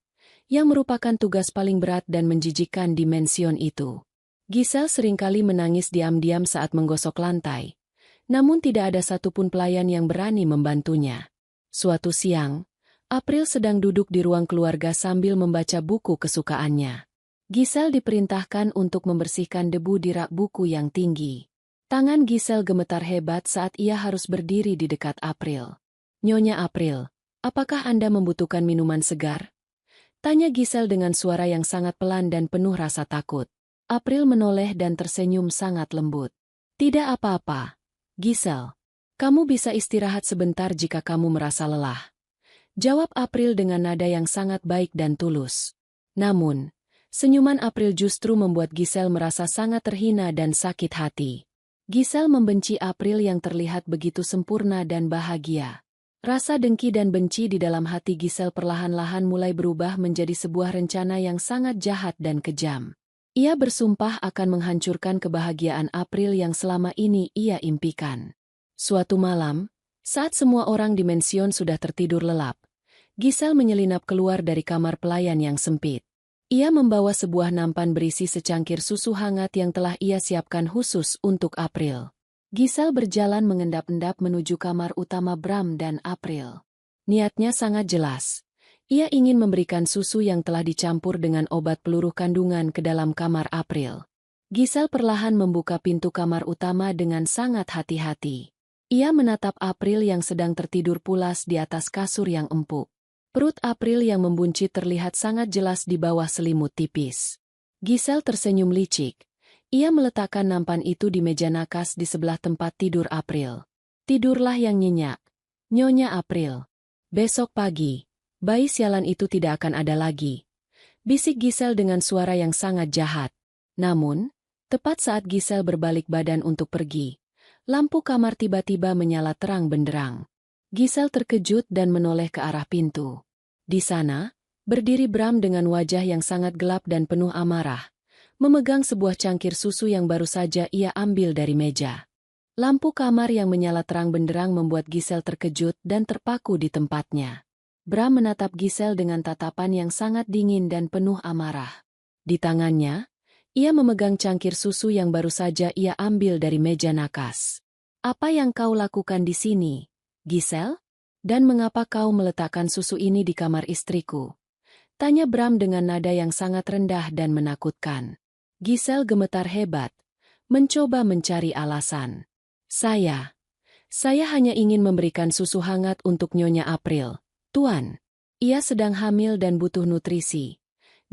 yang merupakan tugas paling berat dan menjijikkan di mension itu. Giselle seringkali menangis diam-diam saat menggosok lantai, namun tidak ada satupun pelayan yang berani membantunya. Suatu siang, April sedang duduk di ruang keluarga sambil membaca buku kesukaannya. Giselle diperintahkan untuk membersihkan debu di rak buku yang tinggi. Tangan Giselle gemetar hebat saat ia harus berdiri di dekat April. "Nyonya April, apakah Anda membutuhkan minuman segar?" tanya Giselle dengan suara yang sangat pelan dan penuh rasa takut. April menoleh dan tersenyum sangat lembut. "Tidak apa-apa, Giselle. Kamu bisa istirahat sebentar jika kamu merasa lelah," jawab April dengan nada yang sangat baik dan tulus. Namun, senyuman April justru membuat Giselle merasa sangat terhina dan sakit hati. Giselle membenci April yang terlihat begitu sempurna dan bahagia. Rasa dengki dan benci di dalam hati Giselle perlahan-lahan mulai berubah menjadi sebuah rencana yang sangat jahat dan kejam. Ia bersumpah akan menghancurkan kebahagiaan April yang selama ini ia impikan. Suatu malam, saat semua orang di mension sudah tertidur lelap, Giselle menyelinap keluar dari kamar pelayan yang sempit. Ia membawa sebuah nampan berisi secangkir susu hangat yang telah ia siapkan khusus untuk April. Giselle berjalan mengendap-endap menuju kamar utama Bram dan April. Niatnya sangat jelas. Ia ingin memberikan susu yang telah dicampur dengan obat peluru kandungan ke dalam kamar April. Giselle perlahan membuka pintu kamar utama dengan sangat hati-hati. Ia menatap April yang sedang tertidur pulas di atas kasur yang empuk. Perut April yang membuncit terlihat sangat jelas di bawah selimut tipis. Giselle tersenyum licik. Ia meletakkan nampan itu di meja nakas di sebelah tempat tidur April. Tidurlah yang nyenyak, Nyonya April. Besok pagi, bayi sialan itu tidak akan ada lagi. Bisik Giselle dengan suara yang sangat jahat. Namun, tepat saat Giselle berbalik badan untuk pergi, lampu kamar tiba-tiba menyala terang benderang. Giselle terkejut dan menoleh ke arah pintu. Di sana, berdiri Bram dengan wajah yang sangat gelap dan penuh amarah, memegang sebuah cangkir susu yang baru saja ia ambil dari meja. Lampu kamar yang menyala terang benderang membuat Giselle terkejut dan terpaku di tempatnya. Bram menatap Giselle dengan tatapan yang sangat dingin dan penuh amarah. Di tangannya, ia memegang cangkir susu yang baru saja ia ambil dari meja nakas. "Apa yang kau lakukan di sini, Giselle? Dan mengapa kau meletakkan susu ini di kamar istriku?" Tanya Bram dengan nada yang sangat rendah dan menakutkan. Giselle gemetar hebat, mencoba mencari alasan. Saya hanya ingin memberikan susu hangat untuk Nyonya April, Tuan. Ia sedang hamil dan butuh nutrisi,"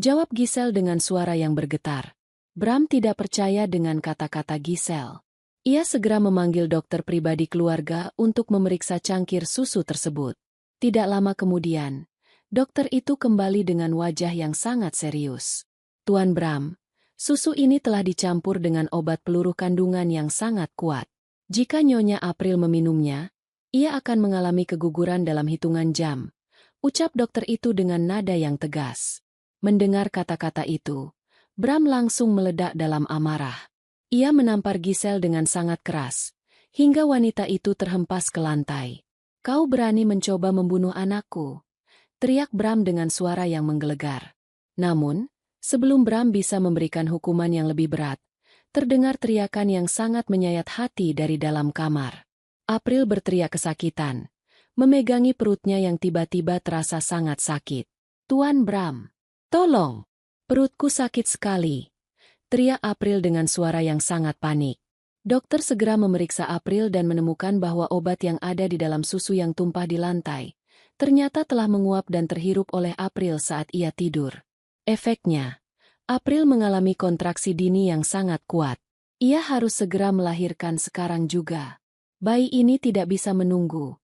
jawab Giselle dengan suara yang bergetar. Bram tidak percaya dengan kata-kata Giselle. Ia segera memanggil dokter pribadi keluarga untuk memeriksa cangkir susu tersebut. Tidak lama kemudian, dokter itu kembali dengan wajah yang sangat serius. "Tuan Bram, susu ini telah dicampur dengan obat peluru kandungan yang sangat kuat. Jika Nyonya April meminumnya, ia akan mengalami keguguran dalam hitungan jam," ucap dokter itu dengan nada yang tegas. Mendengar kata-kata itu, Bram langsung meledak dalam amarah. Ia menampar Giselle dengan sangat keras, hingga wanita itu terhempas ke lantai. "Kau berani mencoba membunuh anakku?" teriak Bram dengan suara yang menggelegar. Namun, sebelum Bram bisa memberikan hukuman yang lebih berat, terdengar teriakan yang sangat menyayat hati dari dalam kamar. April berteriak kesakitan, memegangi perutnya yang tiba-tiba terasa sangat sakit. "Tuan Bram, tolong! Perutku sakit sekali," teriak April dengan suara yang sangat panik. Dokter segera memeriksa April dan menemukan bahwa obat yang ada di dalam susu yang tumpah di lantai ternyata telah menguap dan terhirup oleh April saat ia tidur. Efeknya, April mengalami kontraksi dini yang sangat kuat. Ia harus segera melahirkan sekarang juga. "Bayi ini tidak bisa menunggu,"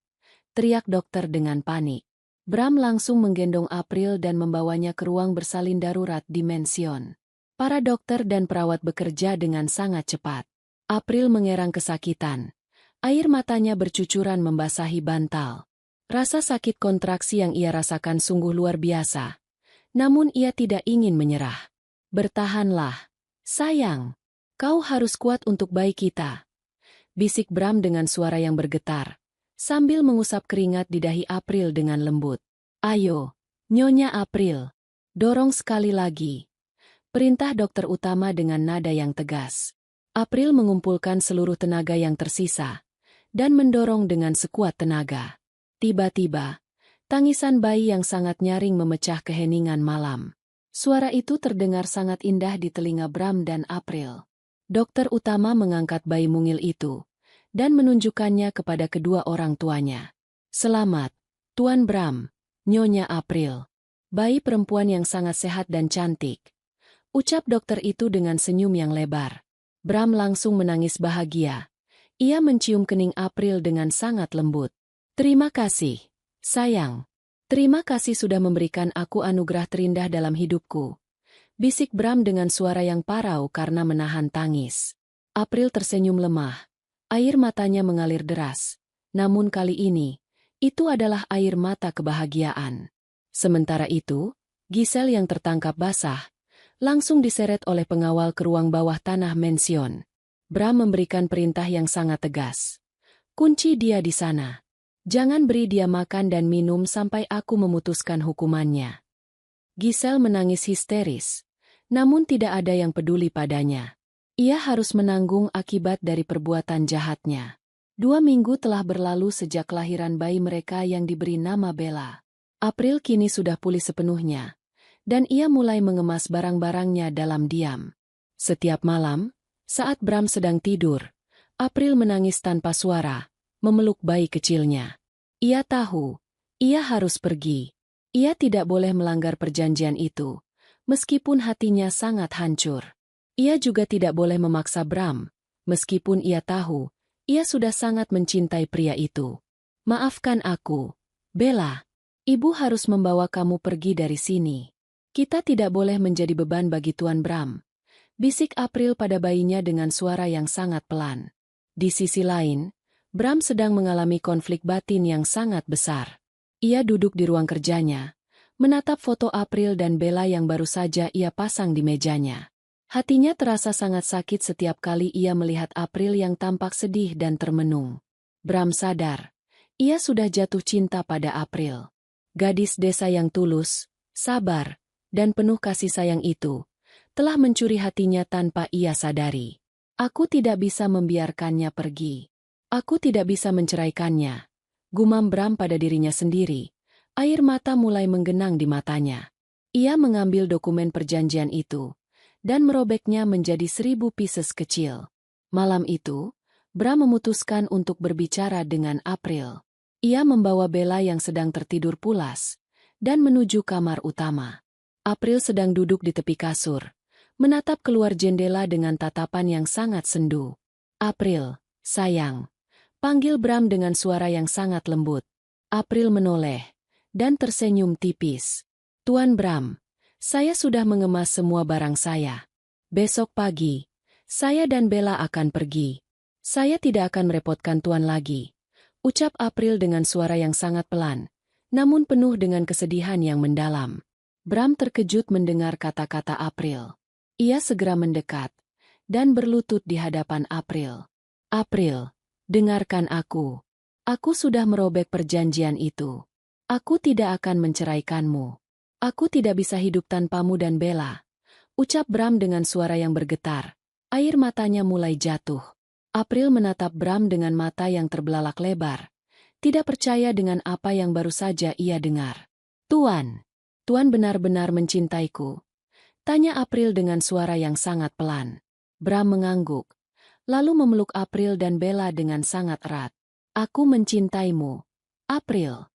teriak dokter dengan panik. Bram langsung menggendong April dan membawanya ke ruang bersalin darurat di mansion. Para dokter dan perawat bekerja dengan sangat cepat. April mengerang kesakitan. Air matanya bercucuran membasahi bantal. Rasa sakit kontraksi yang ia rasakan sungguh luar biasa. Namun ia tidak ingin menyerah. "Bertahanlah, sayang. Kau harus kuat untuk bayi kita," bisik Bram dengan suara yang bergetar, sambil mengusap keringat di dahi April dengan lembut. "Ayo, Nyonya April, dorong sekali lagi," perintah dokter utama dengan nada yang tegas. April mengumpulkan seluruh tenaga yang tersisa, dan mendorong dengan sekuat tenaga. Tiba-tiba, tangisan bayi yang sangat nyaring memecah keheningan malam. Suara itu terdengar sangat indah di telinga Bram dan April. Dokter utama mengangkat bayi mungil itu dan menunjukkannya kepada kedua orang tuanya. "Selamat, Tuan Bram, Nyonya April. Bayi perempuan yang sangat sehat dan cantik," ucap dokter itu dengan senyum yang lebar. Bram langsung menangis bahagia. Ia mencium kening April dengan sangat lembut. "Terima kasih, sayang. Terima kasih sudah memberikan aku anugerah terindah dalam hidupku," bisik Bram dengan suara yang parau karena menahan tangis. April tersenyum lemah. Air matanya mengalir deras. Namun kali ini, itu adalah air mata kebahagiaan. Sementara itu, Giselle yang tertangkap basah, langsung diseret oleh pengawal ke ruang bawah tanah mansion. Bram memberikan perintah yang sangat tegas. "Kunci dia di sana. Jangan beri dia makan dan minum sampai aku memutuskan hukumannya." Giselle menangis histeris, namun tidak ada yang peduli padanya. Ia harus menanggung akibat dari perbuatan jahatnya. 2 minggu telah berlalu sejak kelahiran bayi mereka yang diberi nama Bella. April kini sudah pulih sepenuhnya, dan ia mulai mengemas barang-barangnya dalam diam. Setiap malam, saat Bram sedang tidur, April menangis tanpa suara, memeluk bayi kecilnya. Ia tahu, ia harus pergi. Ia tidak boleh melanggar perjanjian itu, meskipun hatinya sangat hancur. Ia juga tidak boleh memaksa Bram, meskipun ia tahu, ia sudah sangat mencintai pria itu. Maafkan aku, Bella. Ibu harus membawa kamu pergi dari sini. Kita tidak boleh menjadi beban bagi Tuan Bram, bisik April pada bayinya dengan suara yang sangat pelan. Di sisi lain, Bram sedang mengalami konflik batin yang sangat besar. Ia duduk di ruang kerjanya, menatap foto April dan Bella yang baru saja ia pasang di mejanya. Hatinya terasa sangat sakit setiap kali ia melihat April yang tampak sedih dan termenung. Bram sadar, ia sudah jatuh cinta pada April. Gadis desa yang tulus, sabar, dan penuh kasih sayang itu telah mencuri hatinya tanpa ia sadari. Aku tidak bisa membiarkannya pergi. Aku tidak bisa menceraikannya. Gumam Bram pada dirinya sendiri. Air mata mulai menggenang di matanya. Ia mengambil dokumen perjanjian itu dan merobeknya menjadi 1000 pieces kecil. Malam itu, Bram memutuskan untuk berbicara dengan April. Ia membawa Bella yang sedang tertidur pulas dan menuju kamar utama. April sedang duduk di tepi kasur, menatap keluar jendela dengan tatapan yang sangat sendu. April, sayang. Panggil Bram dengan suara yang sangat lembut. April menoleh dan tersenyum tipis. Tuan Bram, saya sudah mengemas semua barang saya. Besok pagi, saya dan Bella akan pergi. Saya tidak akan merepotkan Tuan lagi, ucap April dengan suara yang sangat pelan, namun penuh dengan kesedihan yang mendalam. Bram terkejut mendengar kata-kata April. Ia segera mendekat dan berlutut di hadapan April. April, dengarkan aku. Aku sudah merobek perjanjian itu. Aku tidak akan menceraikanmu. Aku tidak bisa hidup tanpamu dan Bella, ucap Bram dengan suara yang bergetar. Air matanya mulai jatuh. April menatap Bram dengan mata yang terbelalak lebar, tidak percaya dengan apa yang baru saja ia dengar. Tuan benar-benar mencintaiku? Tanya April dengan suara yang sangat pelan. Bram mengangguk, lalu memeluk April dan Bella dengan sangat erat. Aku mencintaimu, April.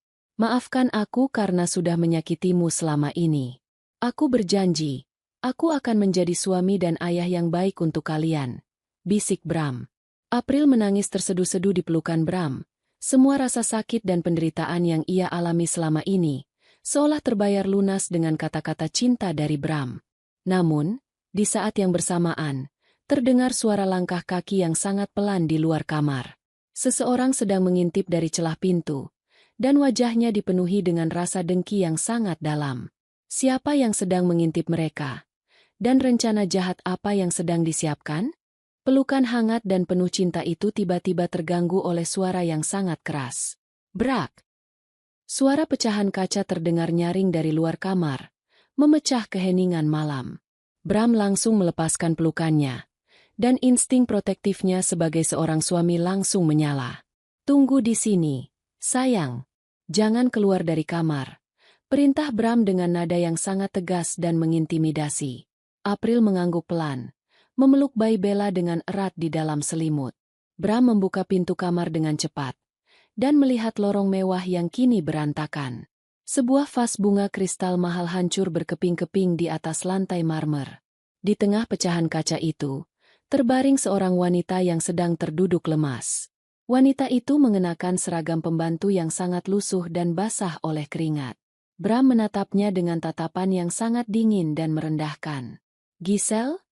Maafkan aku karena sudah menyakitimu selama ini. Aku berjanji, aku akan menjadi suami dan ayah yang baik untuk kalian, bisik Bram. April menangis terseduh-seduh di pelukan Bram. Semua rasa sakit dan penderitaan yang ia alami selama ini seolah terbayar lunas dengan kata-kata cinta dari Bram. Namun, di saat yang bersamaan, terdengar suara langkah kaki yang sangat pelan di luar kamar. Seseorang sedang mengintip dari celah pintu, dan wajahnya dipenuhi dengan rasa dengki yang sangat dalam. Siapa yang sedang mengintip mereka? Dan rencana jahat apa yang sedang disiapkan? Pelukan hangat dan penuh cinta itu tiba-tiba terganggu oleh suara yang sangat keras. Brak! Suara pecahan kaca terdengar nyaring dari luar kamar, memecah keheningan malam. Bram langsung melepaskan pelukannya, dan insting protektifnya sebagai seorang suami langsung menyala. Tunggu di sini, sayang. Jangan keluar dari kamar. Perintah Bram dengan nada yang sangat tegas dan mengintimidasi. April mengangguk pelan, memeluk bayi Bella dengan erat di dalam selimut. Bram membuka pintu kamar dengan cepat, dan melihat lorong mewah yang kini berantakan. Sebuah vas bunga kristal mahal hancur berkeping-keping di atas lantai marmer. Di tengah pecahan kaca itu, terbaring seorang wanita yang sedang terduduk lemas. Wanita itu mengenakan seragam pembantu yang sangat lusuh dan basah oleh keringat. Bram menatapnya dengan tatapan yang sangat dingin dan merendahkan. Giselle?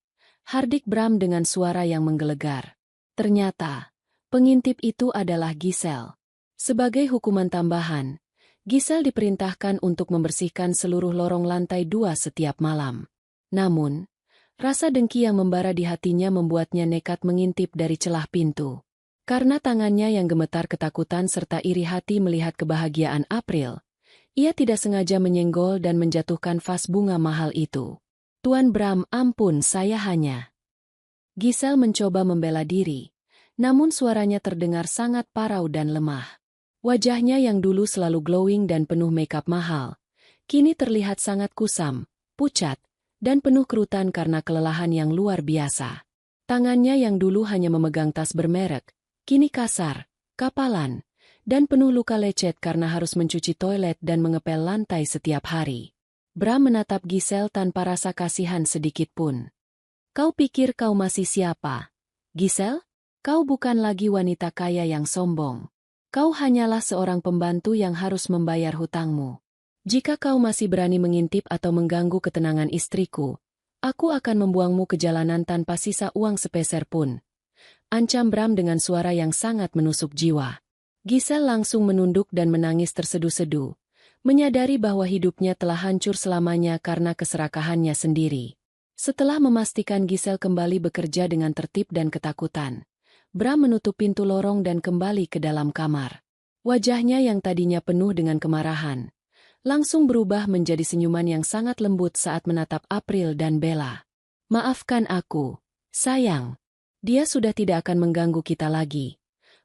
Hardik Bram dengan suara yang menggelegar. Ternyata, pengintip itu adalah Giselle. Sebagai hukuman tambahan, Giselle diperintahkan untuk membersihkan seluruh lorong lantai 2 setiap malam. Namun, rasa dengki yang membara di hatinya membuatnya nekat mengintip dari celah pintu. Karena tangannya yang gemetar ketakutan serta iri hati melihat kebahagiaan April, ia tidak sengaja menyenggol dan menjatuhkan vas bunga mahal itu. Tuan Bram, ampun, saya hanya... Giselle mencoba membela diri, namun suaranya terdengar sangat parau dan lemah. Wajahnya yang dulu selalu glowing dan penuh makeup mahal, kini terlihat sangat kusam, pucat, dan penuh kerutan karena kelelahan yang luar biasa. Tangannya yang dulu hanya memegang tas bermerek, kini kasar, kapalan, dan penuh luka lecet karena harus mencuci toilet dan mengepel lantai setiap hari. Bram menatap Giselle tanpa rasa kasihan sedikit pun. Kau pikir kau masih siapa? Giselle? Kau bukan lagi wanita kaya yang sombong. Kau hanyalah seorang pembantu yang harus membayar hutangmu. Jika kau masih berani mengintip atau mengganggu ketenangan istriku, aku akan membuangmu ke jalanan tanpa sisa uang sepeser pun. Ancam Bram dengan suara yang sangat menusuk jiwa. Giselle langsung menunduk dan menangis terseduh-seduh, menyadari bahwa hidupnya telah hancur selamanya karena keserakahannya sendiri. Setelah memastikan Giselle kembali bekerja dengan tertib dan ketakutan, Bram menutup pintu lorong dan kembali ke dalam kamar. Wajahnya yang tadinya penuh dengan kemarahan, langsung berubah menjadi senyuman yang sangat lembut saat menatap April dan Bella. Maafkan aku, sayang. Dia sudah tidak akan mengganggu kita lagi,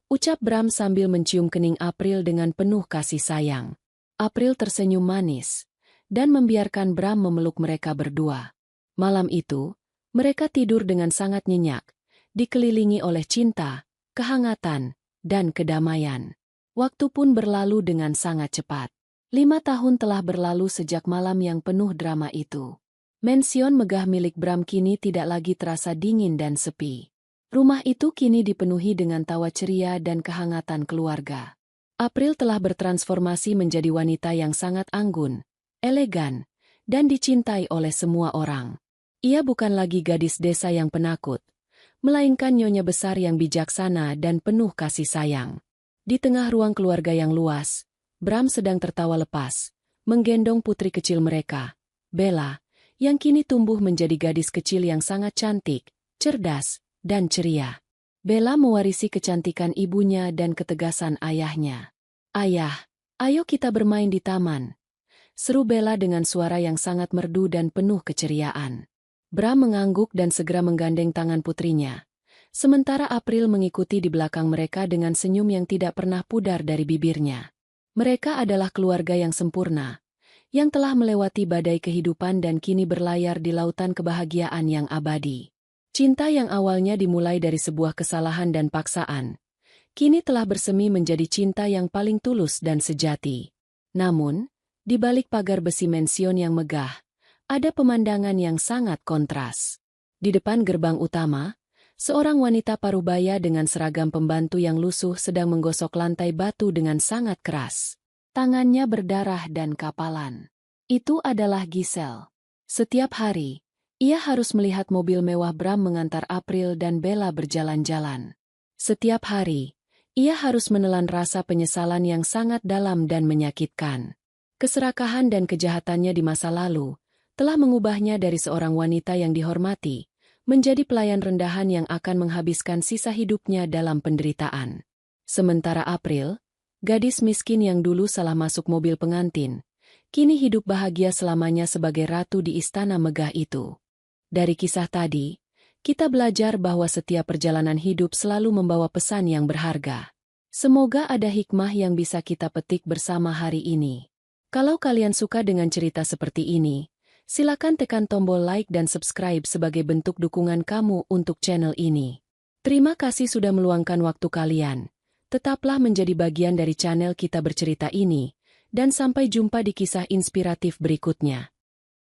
ucap Bram sambil mencium kening April dengan penuh kasih sayang. April tersenyum manis, dan membiarkan Bram memeluk mereka berdua. Malam itu, mereka tidur dengan sangat nyenyak, dikelilingi oleh cinta, kehangatan, dan kedamaian. Waktu pun berlalu dengan sangat cepat. 5 tahun telah berlalu sejak malam yang penuh drama itu. Mansion megah milik Bram kini tidak lagi terasa dingin dan sepi. Rumah itu kini dipenuhi dengan tawa ceria dan kehangatan keluarga. April telah bertransformasi menjadi wanita yang sangat anggun, elegan, dan dicintai oleh semua orang. Ia bukan lagi gadis desa yang penakut, melainkan nyonya besar yang bijaksana dan penuh kasih sayang. Di tengah ruang keluarga yang luas, Bram sedang tertawa lepas, menggendong putri kecil mereka, Bella, yang kini tumbuh menjadi gadis kecil yang sangat cantik, cerdas, dan ceria. Bella mewarisi kecantikan ibunya dan ketegasan ayahnya. "Ayah, ayo kita bermain di taman," seru Bella dengan suara yang sangat merdu dan penuh keceriaan. Bram mengangguk dan segera menggandeng tangan putrinya. Sementara April mengikuti di belakang mereka dengan senyum yang tidak pernah pudar dari bibirnya. Mereka adalah keluarga yang sempurna, yang telah melewati badai kehidupan dan kini berlayar di lautan kebahagiaan yang abadi. Cinta yang awalnya dimulai dari sebuah kesalahan dan paksaan, kini telah bersemi menjadi cinta yang paling tulus dan sejati. Namun, di balik pagar besi mansion yang megah, ada pemandangan yang sangat kontras. Di depan gerbang utama, seorang wanita parubaya dengan seragam pembantu yang lusuh sedang menggosok lantai batu dengan sangat keras. Tangannya berdarah dan kapalan. Itu adalah Giselle. Setiap hari, ia harus melihat mobil mewah Bram mengantar April dan Bella berjalan-jalan. Setiap hari, ia harus menelan rasa penyesalan yang sangat dalam dan menyakitkan. Keserakahan dan kejahatannya di masa lalu telah mengubahnya dari seorang wanita yang dihormati, menjadi pelayan rendahan yang akan menghabiskan sisa hidupnya dalam penderitaan. Sementara April, gadis miskin yang dulu salah masuk mobil pengantin, kini hidup bahagia selamanya sebagai ratu di istana megah itu. Dari kisah tadi, kita belajar bahwa setiap perjalanan hidup selalu membawa pesan yang berharga. Semoga ada hikmah yang bisa kita petik bersama hari ini. Kalau kalian suka dengan cerita seperti ini, silakan tekan tombol like dan subscribe sebagai bentuk dukungan kamu untuk channel ini. Terima kasih sudah meluangkan waktu kalian. Tetaplah menjadi bagian dari channel Kita Bercerita ini, dan sampai jumpa di kisah inspiratif berikutnya.